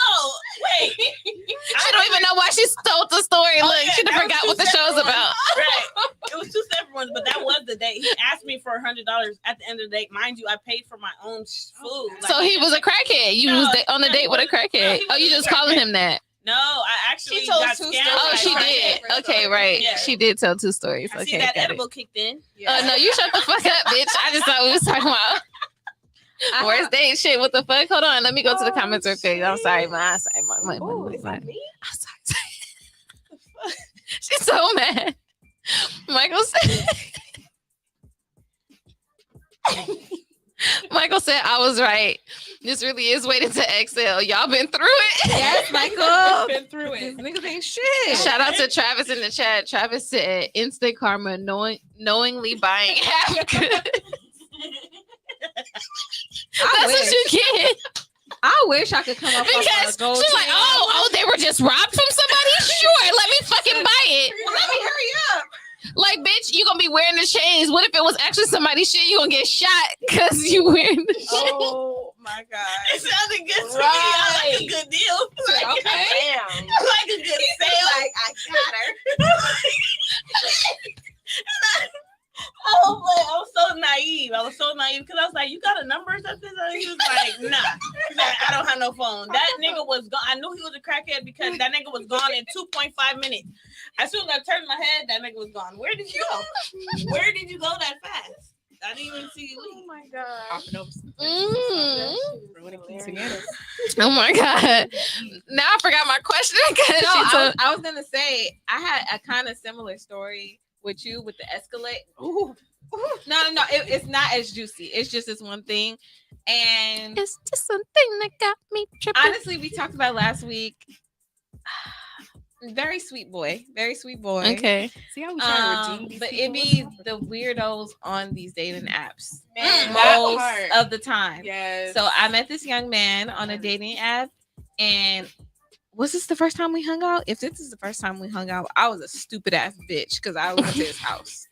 wait. She don't even know why she stole the story. Look, she done forgot what the show's about. Right. It was 2 separate ones, but that was the date. He asked me for $100 at the end of the date. Mind you, I paid for my own food. So he was a crackhead. You was on the date with a crackhead. Oh, you just calling him that? No, I actually told got 2 scammed. stories. Oh, she did. Okay, right. Yeah. She did tell 2 stories. I Okay, see that got edible it. kicked in. Yeah. No, you shut the fuck up, bitch. I just thought we was talking about worst date shit. What the fuck? Hold on. Let me go to the comments real quick. I'm sorry, man. I'm sorry. Ooh, is that me? I'm sorry. She's so mad. Michael said I was right. This really is waiting to exhale. Y'all been through it? Yes, Michael. Been through it. Niggas ain't shit. Shout out to Travis in the chat. Travis said instant karma, knowingly buying half goods. That's what you get. I wish I could come up Because with a gold she's like, chain. oh, they were just robbed from somebody? Sure, let me fucking buy it. Well, let me hurry up. Like, bitch, you gonna be wearing the chains. What if it was actually somebody's shit? You gonna get shot because you wearing the shit. Oh my god. It sounded good to me. I like a good deal. Okay. I like a good sale. Like, I got her. Oh, but I was so naive. Because I was like, you got a number or something? So he was like, nah. He's like, I don't have no phone. That nigga was gone. I knew he was a crackhead because that nigga was gone in 2.5 minutes. As soon as I turned my head, that nigga was gone. Where did you go? Where did you go that fast? I didn't even see you leave. Oh my god. Hopping over some ruining quinceañeras. Oh my god. Now I forgot my question. No, I was gonna say I had a kind of similar story with you with the Escalade. Ooh. No. It's not as juicy. It's just this one thing, and it's just something that got me tripping. Honestly, we talked about last week. Very sweet boy. Okay. See how we try to redeem these but people? it be the weirdos on these dating apps Man, most of the time. Yes. So I met this young man on a dating app, and was this the first time we hung out? If this is the first time we hung out, I was a stupid ass bitch because I went to his house.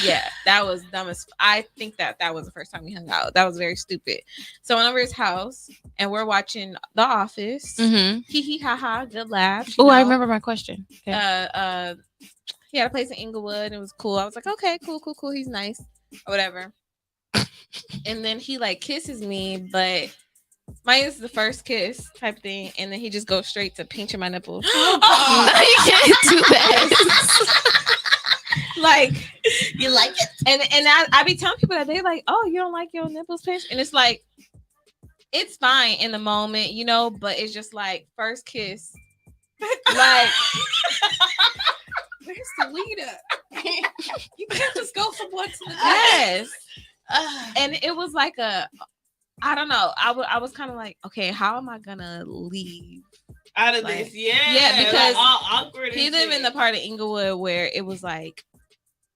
Yeah, that was dumb as. I think that was the first time we hung out. That was very stupid. So I went over to his house and we're watching The Office. Mm-hmm. Hee hee ha ha, good laugh. Oh, I remember my question. Okay. He had a place in Inglewood and it was cool. I was like, okay, cool. He's nice or whatever. And then he like kisses me, but mine is the first kiss type thing, and then he just goes straight to pinching my nipples. No, you can't do that. Like, you like it? And I be telling people that they like, oh, you don't like your nipples pinched, and it's like, it's fine in the moment, you know, but it's just like first kiss, like. Where's the lead up? You can't just go from one to the next. Yes. And it was like I don't know. I was kind of like, okay, how am I gonna leave out of like, this? Yeah, yeah, because like all awkward. He lived in the part of Inglewood where it was like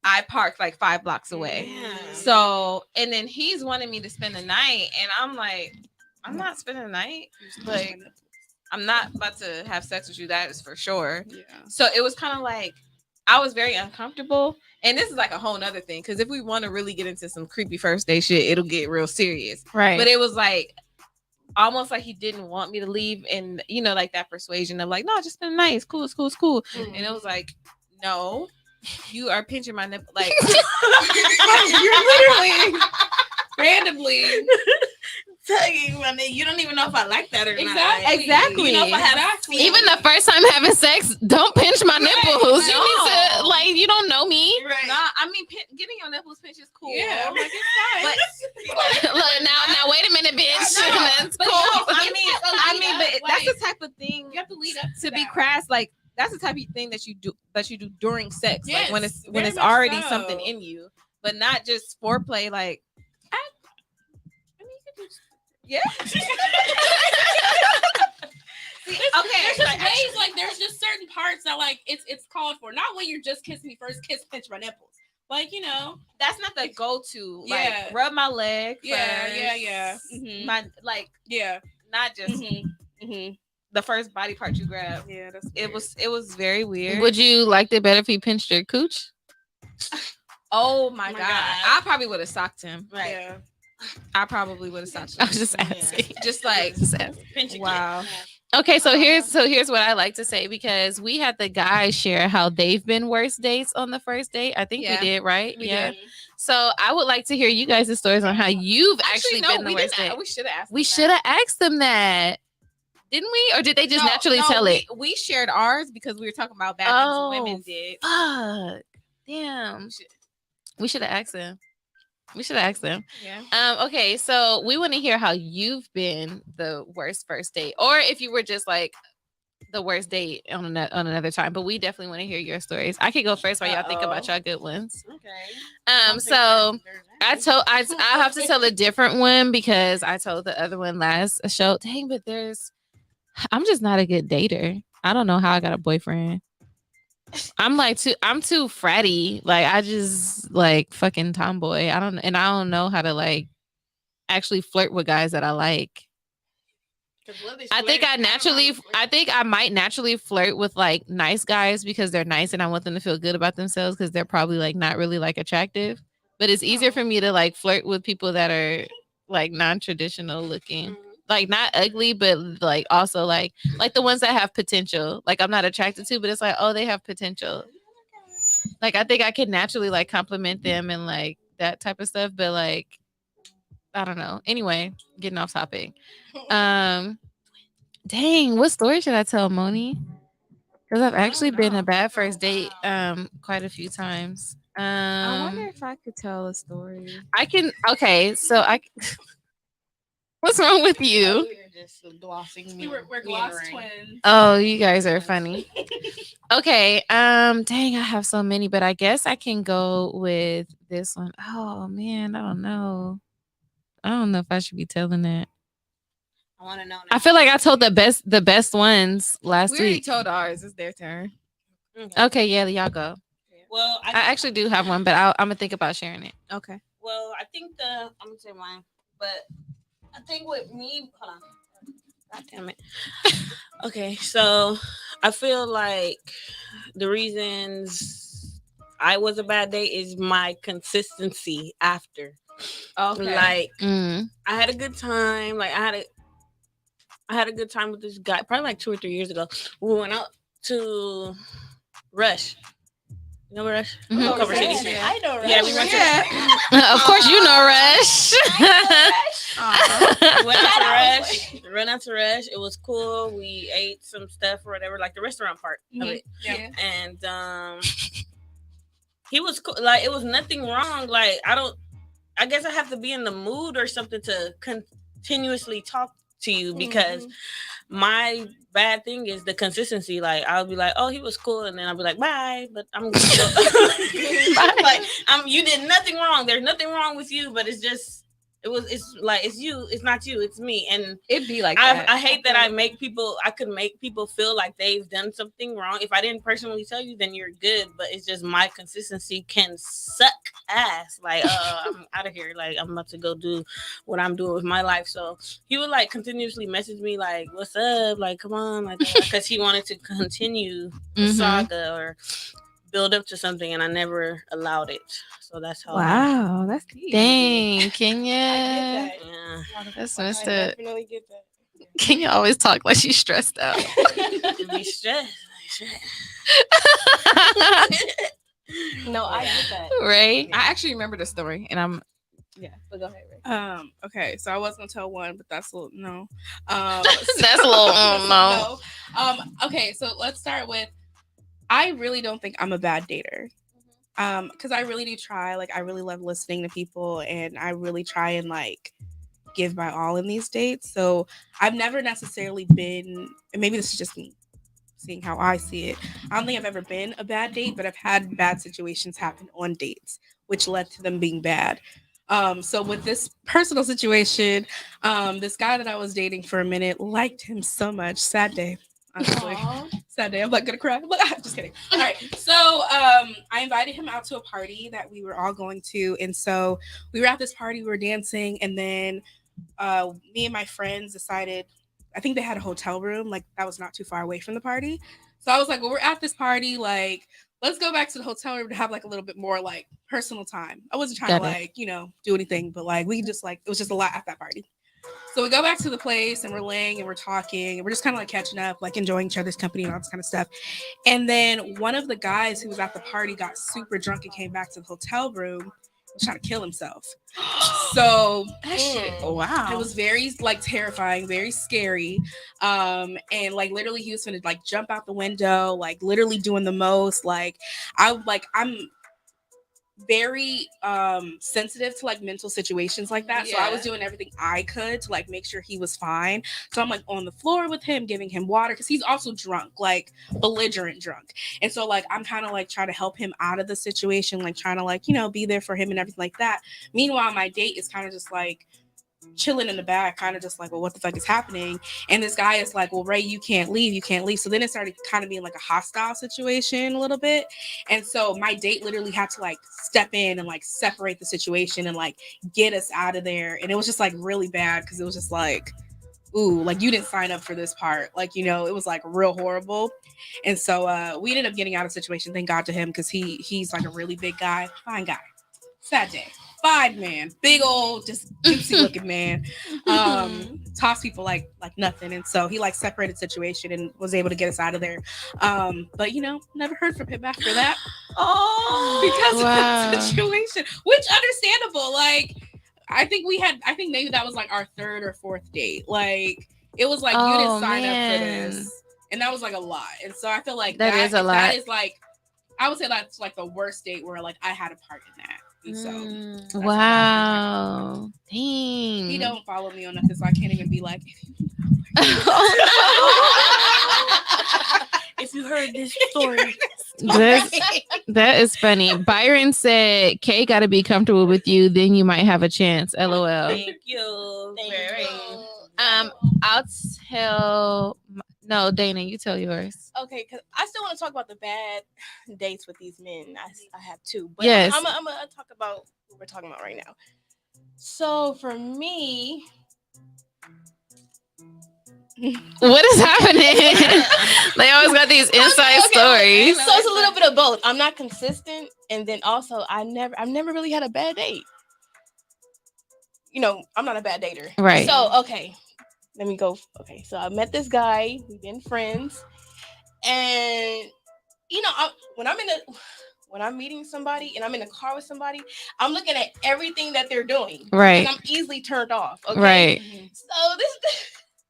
I parked like 5 blocks away. Yeah. So, and then he's wanting me to spend the night, and I'm like, I'm not spending the night. Like, I'm not about to have sex with you. That is for sure. Yeah. So it was kind of like I was very uncomfortable. And this is like a whole nother thing, because if we want to really get into some creepy first day shit, it'll get real serious. Right. But it was like almost like he didn't want me to leave, and you know, like that persuasion of like, no, just spend the night. It's cool. Mm-hmm. And it was like, no, you are pinching my nipple. Like you're literally randomly tugging my nipple. You don't even know if I like that or not. Exactly. You know, if I have even the first time having sex, don't pinch my nipples. You need to, like, you don't know me. Right. Nah, I mean, getting your nipples pinched is cool. Yeah, like it's nice. But look, now, wait a minute, bitch. No, That's but cool. no, I mean, but that's the type of thing you have to lead up to be crass. Like that's the type of thing that you do during sex, yes, like when it's already something in you, but not just foreplay. Like, I mean, you can do. Yeah. See, okay. There's just ways, like there's just certain parts that like it's called for. Not when you're just kissing me first, pinch my nipples. Like, you know, that's not the go-to. Like, yeah. rub my leg. Yeah, first. yeah. Mm-hmm. My not just the first body part you grab. Yeah, that's weird. It was very weird. Would you liked it better if he pinched your cooch? Oh my god. I probably would have socked him. Right. Yeah. I probably would have socked him. I was just asking. Just like wow. Okay, so here's what I like to say, because we had the guys share how they've been worst dates on the first date. I think we did, right? We did. So I would like to hear you guys' stories on how you've actually been the worst date. We should have asked. We should have asked them that, didn't we? Or did they just naturally tell it? We shared ours because we were talking about bad things women did. Fuck. Damn. We should have asked them. Yeah. Okay, so we want to hear how you've been the worst first date, or if you were just like the worst date on another time. But we definitely want to hear your stories. I could go first while y'all think about y'all good ones. Okay. So I have to tell a different one because I told the other one last show. Dang, but I'm just not a good dater. I don't know how I got a boyfriend. I'm too fratty. Like I just like fucking tomboy. I don't know how to like actually flirt with guys that I like. I think I might naturally flirt with like nice guys because they're nice and I want them to feel good about themselves because they're probably like not really like attractive. But it's easier for me to like flirt with people that are like non-traditional looking. Like not ugly, but like also like the ones that have potential. Like I'm not attracted to, but it's like, oh, they have potential. Like I think I could naturally like compliment them and like that type of stuff, but like I don't know. Anyway, getting off topic. Dang, what story should I tell, Moni? Because I've actually been a bad first date quite a few times. I wonder if I could tell a story. I can. Okay, so I. What's wrong with you? just glossing me. We're gloss twins. Oh, you guys are funny. Okay. Dang, I have so many, but I guess I can go with this one. Oh man, I don't know. I don't know if I should be telling that. I want to know. I feel like I told the best ones last We already week. told ours. It's their turn. Okay, yeah, y'all go. Well, I actually do have one, but I'm gonna think about sharing it. Okay. Well, I think I'm gonna say mine, but I think with me, hold on. God damn it. Okay, so I feel like the reasons I was a bad date is my consistency after. Okay. Like Mm. I had a good time. Like I had a good time with this guy probably like 2 or 3 years ago. We went out to Rush. You know Rush? Mhm. Oh, Culver City Street. I know, right? Yeah, we went Of course, you know Rush. went out to Rush. Ran out to Rush. It was cool. We ate some stuff or whatever, like the restaurant part of it. Yeah. And he was cool. Like it was nothing wrong. Like I guess I have to be in the mood or something to continuously talk to you because my bad thing is the consistency. Like I'll be like, oh, he was cool, and then I'll be like, bye. But I'm like, you did nothing wrong. There's nothing wrong with you, but it's just it's like it's you, it's not you, it's me. And it'd be like that. I hate that I could make people feel like they've done something wrong. If I didn't personally tell you, then you're good. But it's just my consistency can suck ass. Like I'm out of here. Like I'm about to go do what I'm doing with my life. So he would like continuously message me like, what's up? Like, come on, like, because he wanted to continue the saga or build up to something, and I never allowed it. So that's how. Wow, that's deep. Dang, Kenya. I get that. Yeah. That's I messed up. definitely get that. Kenya always talk like she's stressed out. Be stressed. No, I get that. Right? I actually remember the story, and I'm but go ahead, Ray. Okay, so I was gonna tell one, but that's a little no. That's a little no. Okay, so let's start with. I really don't think I'm a bad dater. Because I really do try. Like I really love listening to people, and I really try and like give my all in these dates. So I've never necessarily been, and maybe this is just me seeing how I see it. I don't think I've ever been a bad date, but I've had bad situations happen on dates, which led to them being bad. So with this personal situation, this guy that I was dating for a minute liked him so much. Sad day, honestly. Sad day. I'm like gonna cry. I'm just kidding. All right. So I invited him out to a party that we were all going to, and so we were at this party. We were dancing, and then me and my friends decided. I think they had a hotel room, like that was not too far away from the party. So I was like, well, we're at this party, like let's go back to the hotel room to have like a little bit more like personal time. I wasn't trying to like, do anything, but like we just like it was just a lot at that party. So we go back to the place and we're laying and we're talking and we're just kind of like catching up, like enjoying each other's company and all this kind of stuff. And then one of the guys who was at the party got super drunk and came back to the hotel room and trying to kill himself. So Wow. It was very like terrifying, very scary. And like literally he was gonna like jump out the window, like literally doing the most. Like I'm very sensitive to like mental situations like that. So I was doing everything I could to like make sure he was fine. So I'm like on the floor with him, giving him water because he's also drunk, like belligerent drunk. And so like I'm kind of like trying to help him out of the situation, like trying to like, be there for him and everything like that. Meanwhile, my date is kind of just like chilling in the back, kind of just like, well, what the fuck is happening? And this guy is like, well, Ray, you can't leave. So then it started kind of being like a hostile situation a little bit. And so my date literally had to like step in and like separate the situation and like get us out of there. And it was just like really bad because it was just like, ooh, like you didn't sign up for this part. Like, it was like real horrible. And so we ended up getting out of the situation. Thank God to him because he's like a really big guy, fine guy. Sad day. Fine man, big old, just juicy looking man. Toss people like nothing, and so he like separated the situation and was able to get us out of there. But never heard from him after that. Because of that situation, which understandable. Like I think maybe that was like our third or fourth date. Like it was like you didn't sign up for this, and that was like a lot. And so I feel like that is a lot. That is like I would say that's like the worst date where like I had a part in that. And so wow. Dang. He don't follow me on nothing, so I can't even be like, if you heard this story. That is funny. Byron said, Kay got to be comfortable with you, then you might have a chance. LOL. Thank you. I'll tell. No, Dana, you tell yours. Okay, because I still want to talk about the bad dates with these men. I have two. But yes. I'm going to talk about what we're talking about right now. So for me... What is happening? They always got these inside stories. So it's a little bit of both. I'm not consistent, and then also I've never really had a bad date. You know, I'm not a bad dater. Right. So okay, let me go. Okay, so I met this guy. We've been friends, and you know, when I'm meeting somebody and I'm in a car with somebody, I'm looking at everything that they're doing. Right. And I'm easily turned off. Okay. Right. So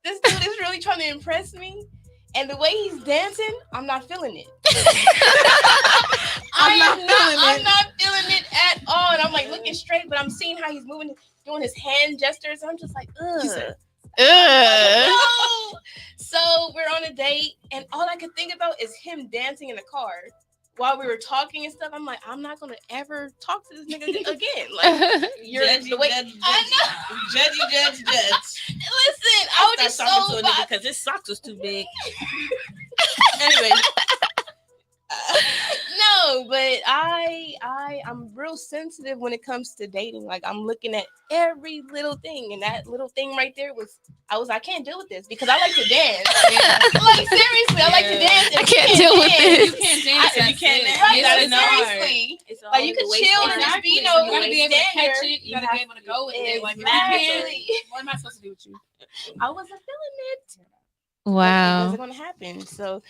this dude is really trying to impress me, and the way he's dancing, I'm not feeling it. I'm not feeling it at all. And I'm like looking straight, but I'm seeing how he's moving, doing his hand gestures. And I'm just like, ugh. No. So we're on a date, and all I could think about is him dancing in the car while we were talking and stuff. I'm like, I'm not gonna ever talk to this nigga again. Like, you're judgy, the way judgy, I know. Judgy. Listen, I was just talking so to a nigga because his socks was too big. Anyway. No, but I'm real sensitive when it comes to dating. Like, I'm looking at every little thing, and that little thing right there I can't deal with this because I like to dance. Yeah. Like, seriously, I like to dance. I can't deal with this. You can't dance. You can't dance. Right, You gotta know. seriously. Like, you can chill and just be, you gotta be able to catch it. You gotta be able to go with it. Like, exactly. What am I supposed to do with you? I wasn't feeling it. Wow. It wasn't going to happen. So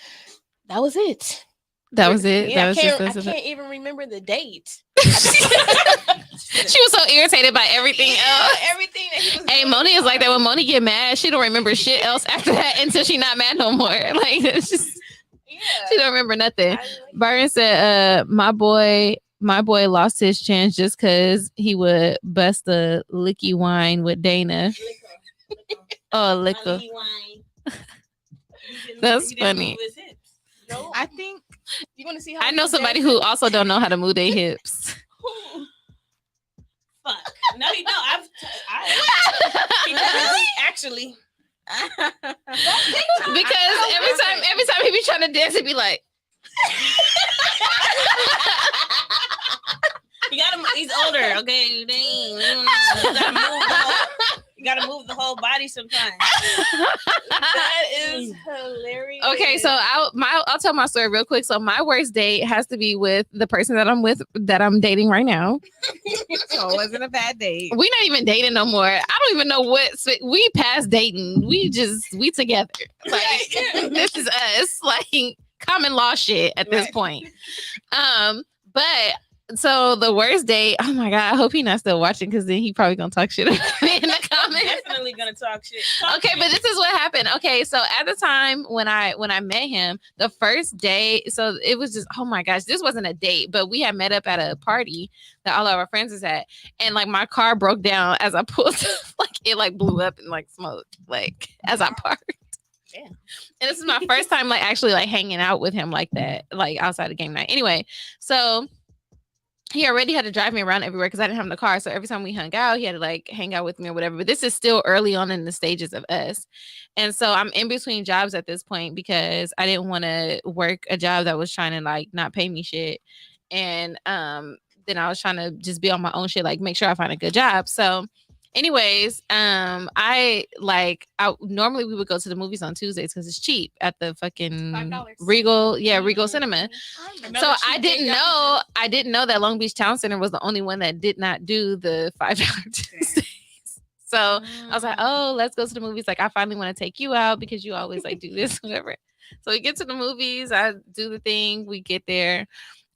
that was it. That was it. Yeah, I can't even remember the date. She was so irritated by everything else. Everything that he was Hey, doing. Moni is like that. When Moni get mad, she don't remember shit else after that until she not mad no more. Like, it's just she don't remember nothing. Byron said, my boy lost his chance just because he would bust a licky wine with Dana. Oh, liquor. That's funny. No, I think you want to see how I know somebody who also don't know how to move their hips. Fuck. No, you don't. Actually. Because every time he be trying to dance, he'd be like, he's older, okay? You gotta move the whole body sometimes. That is hilarious. Okay, so I'll tell my story real quick. So my worst date has to be with the person that I'm dating right now. So it wasn't a bad date. We're not even dating no more. I don't even know we past dating. We together. Like, this is us. Like, common law shit at this point. But so the worst date, oh my God, I hope he's not still watching because then he probably gonna talk shit about me in the comments. Definitely gonna talk shit. But this is what happened. Okay, so at the time when I met him, the first day, so it was just, oh my gosh, this wasn't a date, but we had met up at a party that all of our friends was at, and like my car broke down as I pulled, like it like blew up and like smoked, like as I parked. Yeah. And this is my first time like actually like hanging out with him like that, like outside of game night. Anyway, so he already had to drive me around everywhere because I didn't have the car. So every time we hung out, he had to like hang out with me or whatever. But this is still early on in the stages of us. And so I'm in between jobs at this point because I didn't want to work a job that was trying to like not pay me shit. And then I was trying to just be on my own shit, like make sure I find a good job. So anyways, I normally we would go to the movies on Tuesdays because it's cheap at the fucking $5. Regal Cinema. So I didn't know that Long Beach Town Center was the only one that did not do the $5 Tuesdays. So I was like, oh, let's go to the movies. Like, I finally want to take you out because you always like do this, whatever. So we get to the movies. I do the thing. We get there.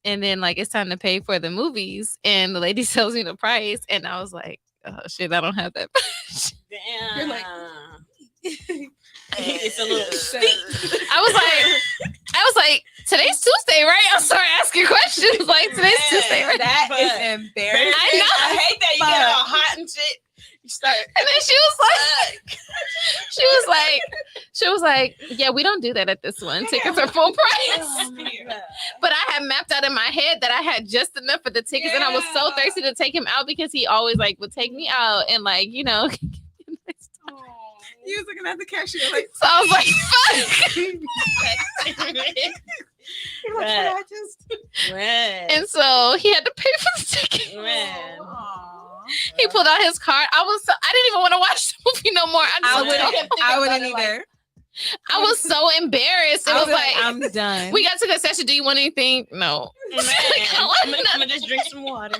And then like it's time to pay for the movies. And the lady tells me the price. And I was like, oh shit, I don't have that much. Damn. You're like, it's a little steep. I was like, today's Tuesday, right? I'm sorry, ask your questions. Like, today's Tuesday, right? That is embarrassing. I shit. You start, and then she was like, yeah, we don't do that at this one. Tickets are full price. But I had mapped out in my head that I had just enough for the tickets, and I was so thirsty to take him out because he always like would take me out and like, you know. You was looking at the cashier like, so I was like, fuck. And so he had to pay for the ticket. Man. He pulled out his card. I didn't even want to watch the movie no more. I wouldn't either. I was so embarrassed. It was like, I'm done. We got to the session. Do you want anything? No. I'm gonna just drink some water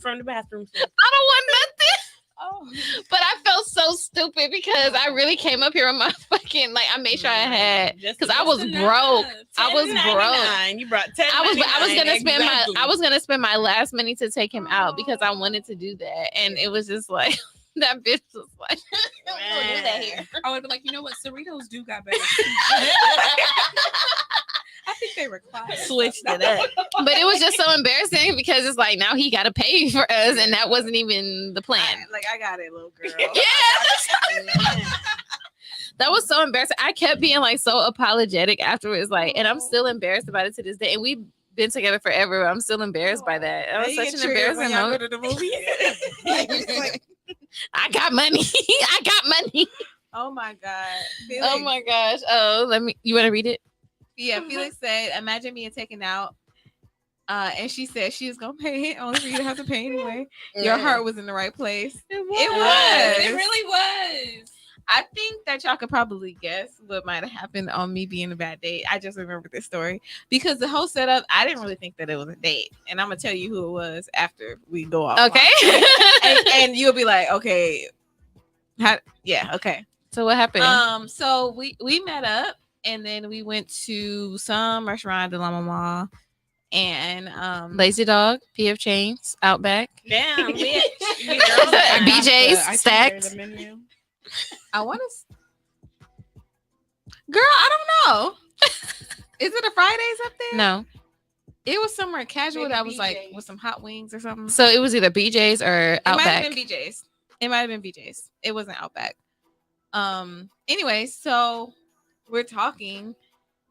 from the bathroom. I don't want nothing. But I felt so stupid because I really came up here with my fucking I made sure I had because I was broke. I was broke. You brought 10. I was gonna spend my last money to take him out because I wanted to do that, and it was just like that bitch was like, "Don't do that here." I would be like, you know what, Cerritos do got better. I think they were switched it up. But it was just so embarrassing because it's like now he got to pay for us, and that wasn't even the plan. I got it, little girl. Yeah. That was so embarrassing. I kept being like so apologetic afterwards, and I'm still embarrassed about it to this day. And we've been together forever. I'm still embarrassed by that. That was such an embarrassing moment. Go to the movie. I got money. I got money. Oh my god. Felix. Oh my gosh. Oh, you want to read it? Yeah, Felix said, imagine being taken out. And she said she was gonna pay it only for you to have to pay anyway. Your heart was in the right place. It was. It really was. I think that y'all could probably guess what might have happened on me being a bad date. I just remember this story because the whole setup, I didn't really think that it was a date. And I'm gonna tell you who it was after we go off. Okay. and you'll be like, okay. Okay. So what happened? So we met up. And then we went to some restaurant at La Mama and Lazy Dog, PF Chains, Outback. Damn, bitch. BJ's, Stacked. I want to. Girl, I don't know. Is it a Fridays up there? No. It was somewhere casual that was like with some hot wings or something. So it was either BJ's or Outback. It might have been BJ's. It wasn't Outback. Anyway, so we're talking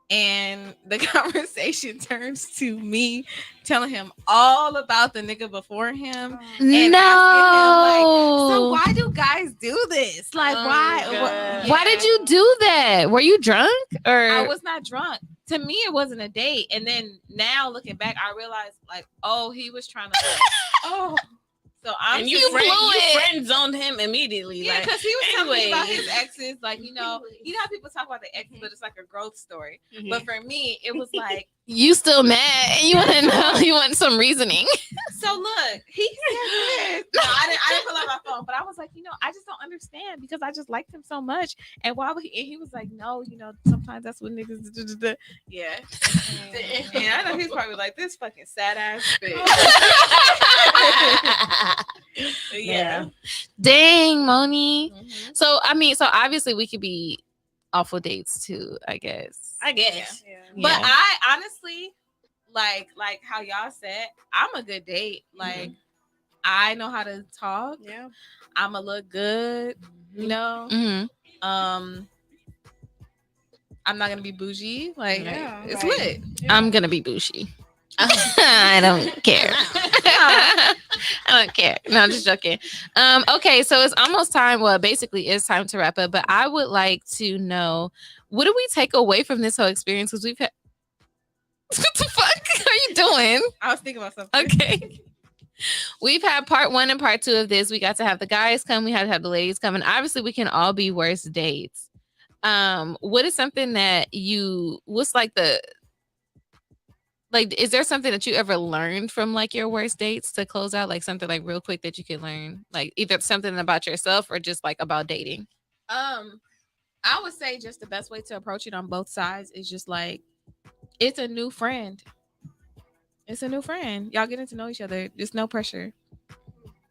and the conversation turns to me telling him all about the nigga before him and asking him so why do guys do this? Why did you do that? Were you drunk or? I was not drunk. To me, it wasn't a date. And then now looking back, I realized he was trying to So I'm you friend zoned him immediately. Yeah, because he was telling me about his exes. You know how people talk about the exes, but it's like a growth story. Mm-hmm. But for me, it was like you still mad and you want to know, you want some reasoning. So look, he said no, I didn't pull out my phone, but I was like, I just don't understand because I just liked him so much. And why would he? And he was like, no, sometimes that's what niggas do. Yeah. And I know he's probably like this fucking sad ass bitch. Yeah. Dang, Moni. Mm-hmm. So obviously we could be awful dates too, I guess. Yeah. But I honestly like how y'all said, I'm a good date. I know how to talk. Yeah. I'ma look good, Mm-hmm. I'm not gonna be bougie. It's lit. Yeah. I'm gonna be bougie. I don't care. I don't care. No, I'm just joking. Okay, so it's almost time. Well, basically, it's time to wrap up. But I would like to know, what do we take away from this whole experience? Because we've had. What the fuck are you doing? I was thinking about something. Okay. We've had part 1 and part 2 of this. We got to have the guys come. We had to have the ladies come. And obviously, we can all be worst dates. What is something that what's is there something that you ever learned from your worst dates to close out? Something real quick that you could learn? Either something about yourself or just about dating? I would say just the best way to approach it on both sides is just it's a new friend. It's a new friend. Y'all getting to know each other. There's no pressure.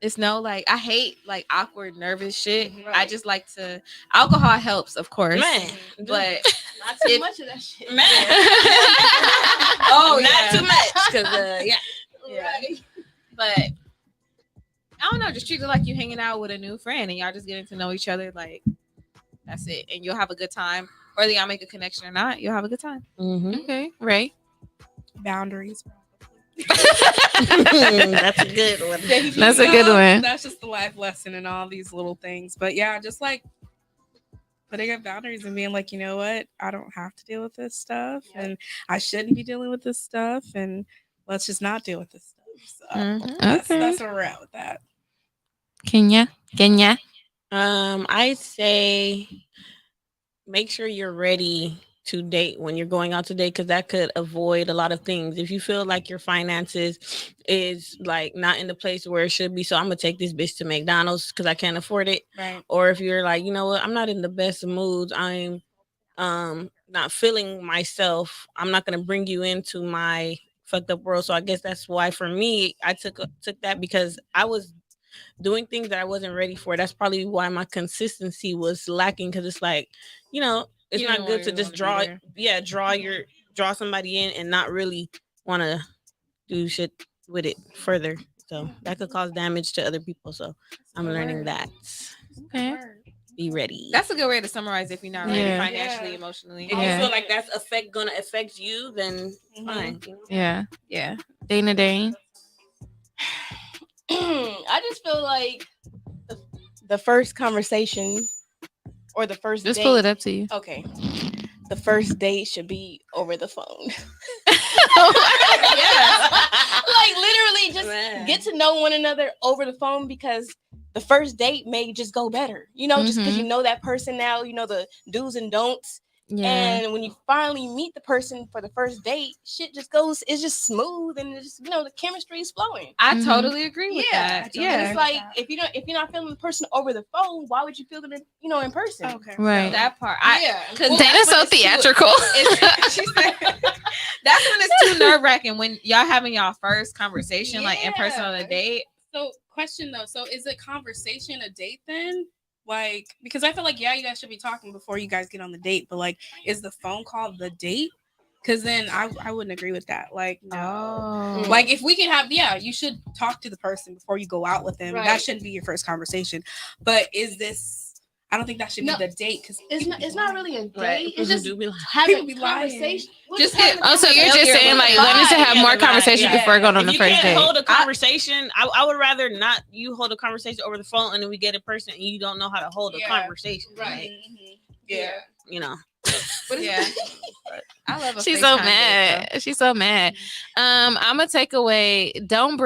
It's no I hate awkward, nervous shit. Right. I just like to. Alcohol helps, of course, man, but not too much of that shit, man. Oh, not too much, because yeah. Right. But I don't know, just treat it like you hanging out with a new friend and y'all just getting to know each other. Like that's it, and you'll have a good time. Whether y'all make a connection or not, you'll have a good time. Okay, right. Boundaries. That's a good one. That's a good one. That's just the life lesson and all these little things. But yeah, just like putting up boundaries and being like, you know what, I don't have to deal with this stuff, and I shouldn't be dealing with this stuff, and let's just not deal with this stuff. So that's where we're at with that. Kenya. I'd say make sure you're ready to date when you're going out to date, because that could avoid a lot of things. If you feel like your finances is like not in the place where it should be, so I'm gonna take this bitch to McDonald's because I can't afford it, right? Or if you're like, you know what, I'm not in the best of moods, I'm not feeling myself, I'm not gonna bring you into my fucked up world. So I guess that's why for me I took that, because I was doing things that I wasn't ready for. That's probably why my consistency was lacking, because it's like, you know, it's not good to just draw somebody in and not really want to do shit with it further. So that could cause damage to other people. So I'm learning that. Okay. Be ready. That's a good way to summarize if you're not ready financially, emotionally. If you feel like that's gonna affect you, then fine. Yeah. Dana Dane. I just feel like the first conversation or the first just date, pull it up to you. Okay. The first date should be over the phone. Like literally just get to know one another over the phone, because the first date may just go better. You know, just because you know that person now, you know the do's and don'ts. Yeah. And when you finally meet the person for the first date, shit just goes, it's just smooth, and it's just, you know, the chemistry is flowing. I totally agree with that. Yeah. It's like if you're not feeling the person over the phone, why would you feel them in person? Okay. Right. That part. Because Dana's so theatrical. She said that's when it's too nerve-wracking when y'all having y'all first conversation like in person on a date. So question though, so is a conversation a date then? Like, because I feel like, you guys should be talking before you guys get on the date, but like, is the phone call the date? Because then I wouldn't agree with that. Like, no. Like, if we can have, you should talk to the person before you go out with them. Right. That shouldn't be your first conversation. But is this, I don't think that should be the date, because it's not really a date. Right. It's just having a conversation. So you're just saying like women should have more conversation before going on the first date. Hold a conversation. I would rather not you hold a conversation over the phone and then we get a person and you don't know how to hold a conversation. Right. Yeah. You know. I love. She's so mad. She's so mad. I'm gonna take away. Don't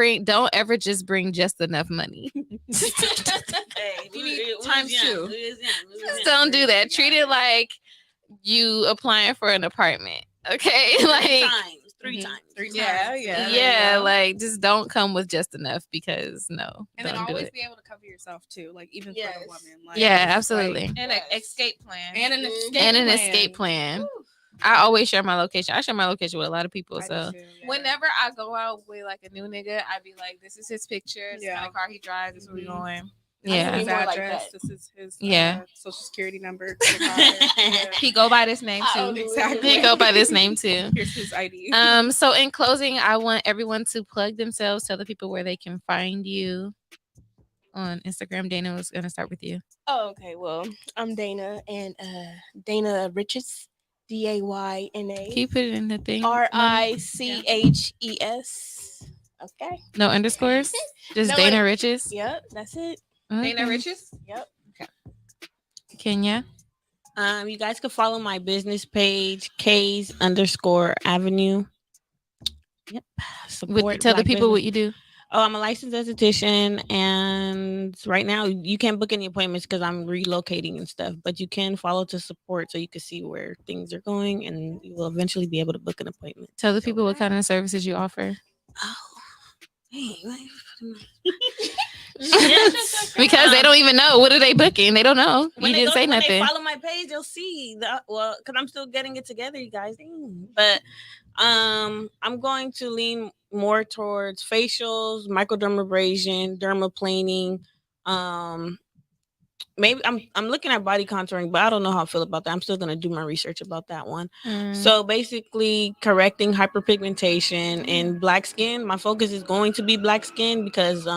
ever just bring just enough money. Hey, you need times two. Just don't do that. Treat it like you applying for an apartment. Okay, like three times. Yeah. Like just don't come with just enough, because no. And then always be able to cover yourself too, like even for the woman. Like, absolutely. Like, and an escape plan. And an escape plan. I always share my location. I share my location with a lot of people. So whenever I go out with like a new nigga, I be like, "This is his picture. This is the car he drives. This is where we going." Yeah, his address. This is his social security number. He go by this name too. Exactly. He go by this name too. Here's his ID. So in closing, I want everyone to plug themselves, tell the people where they can find you on Instagram. Dana, was gonna start with you. Oh, okay. Well, I'm Dana, and Dana Riches. Dayna. Keep it in the thing. Riches. Okay. No underscores. Just Dana Riches. Yep, that's it. Okay. Dana Riches. Yep. Okay. Kenya. You guys can follow my business page, K's_Avenue. Yep. Tell the people what you do. Oh, I'm a licensed esthetician, and right now you can't book any appointments because I'm relocating and stuff, but you can follow to support so you can see where things are going, and you will eventually be able to book an appointment. Tell the people what kind of services you offer. Oh, hey, because they don't even know. What are they booking? They don't know. You didn't say nothing. When they follow my page, they'll see. Because I'm still getting it together, you guys. But I'm going to lean more towards facials, microdermabrasion, dermaplaning. Maybe I'm looking at body contouring, but I don't know how I feel about that. I'm still gonna do my research about that one. So basically, correcting hyperpigmentation and black skin. My focus is going to be black skin because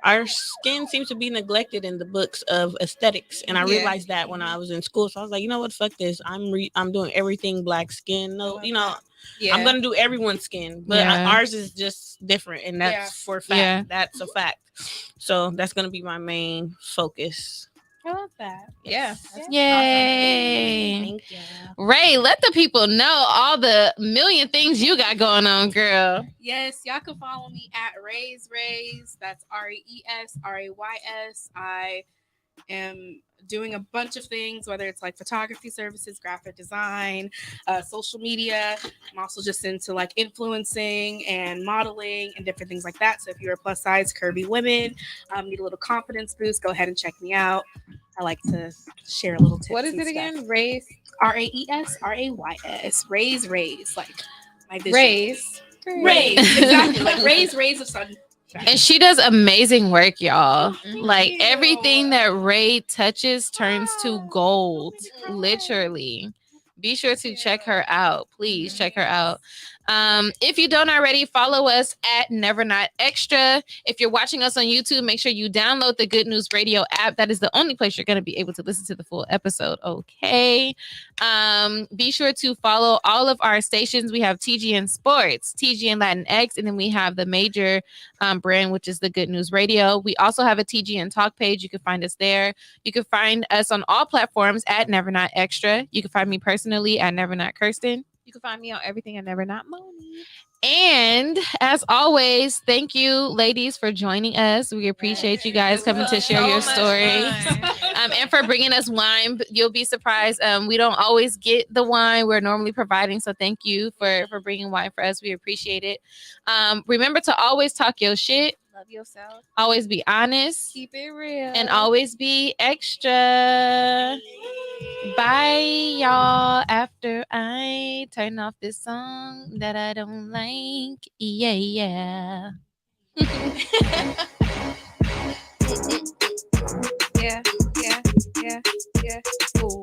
our skin seems to be neglected in the books of aesthetics, and I realized that when I was in school. So I was like, you know what, fuck this. I'm doing everything black skin. No, I'm gonna do everyone's skin, but ours is just different, and that's for fact. Yeah. That's a fact. So that's gonna be my main focus. I love that. Yeah. Yay. Awesome. Thank you. Ray, let the people know all the million things you got going on, girl. Yes, y'all can follow me at Rays. That's RESRAYS. I am doing a bunch of things, whether it's like photography services, graphic design, social media. I'm also just into like influencing and modeling and different things like that. So if you're a plus size curvy woman, need a little confidence boost, go ahead and check me out. I like to share a little tips. What is it again? Rays? RAESRAYS. Rays. Like my vision. Rays. Exactly. Like rays of sun. And she does amazing work, y'all. Like everything that Ray touches turns to gold, literally. Be sure to check her out. Please check her out. If you don't already, follow us at Never Not Extra. If you're watching us on YouTube, make sure you download the Good News Radio app. That is the only place you're going to be able to listen to the full episode. Okay. Be sure to follow all of our stations. We have TGN Sports, TGN Latinx, and then we have the major brand, which is the Good News Radio. We also have a TGN Talk page. You can find us there. You can find us on all platforms at Never Not Extra. You can find me personally at Never Not Kirsten. You can find me on everything at Never Not Moni. And as always, thank you, ladies, for joining us. We appreciate you guys coming to share your story, and for bringing us wine. You'll be surprised. We don't always get the wine we're normally providing, so thank you for bringing wine for us. We appreciate it. Remember to always talk your shit. Love yourself. Always be honest. Keep it real. And always be extra. Bye, y'all. After I turn off this song that I don't like. Yeah. Yeah. Ooh.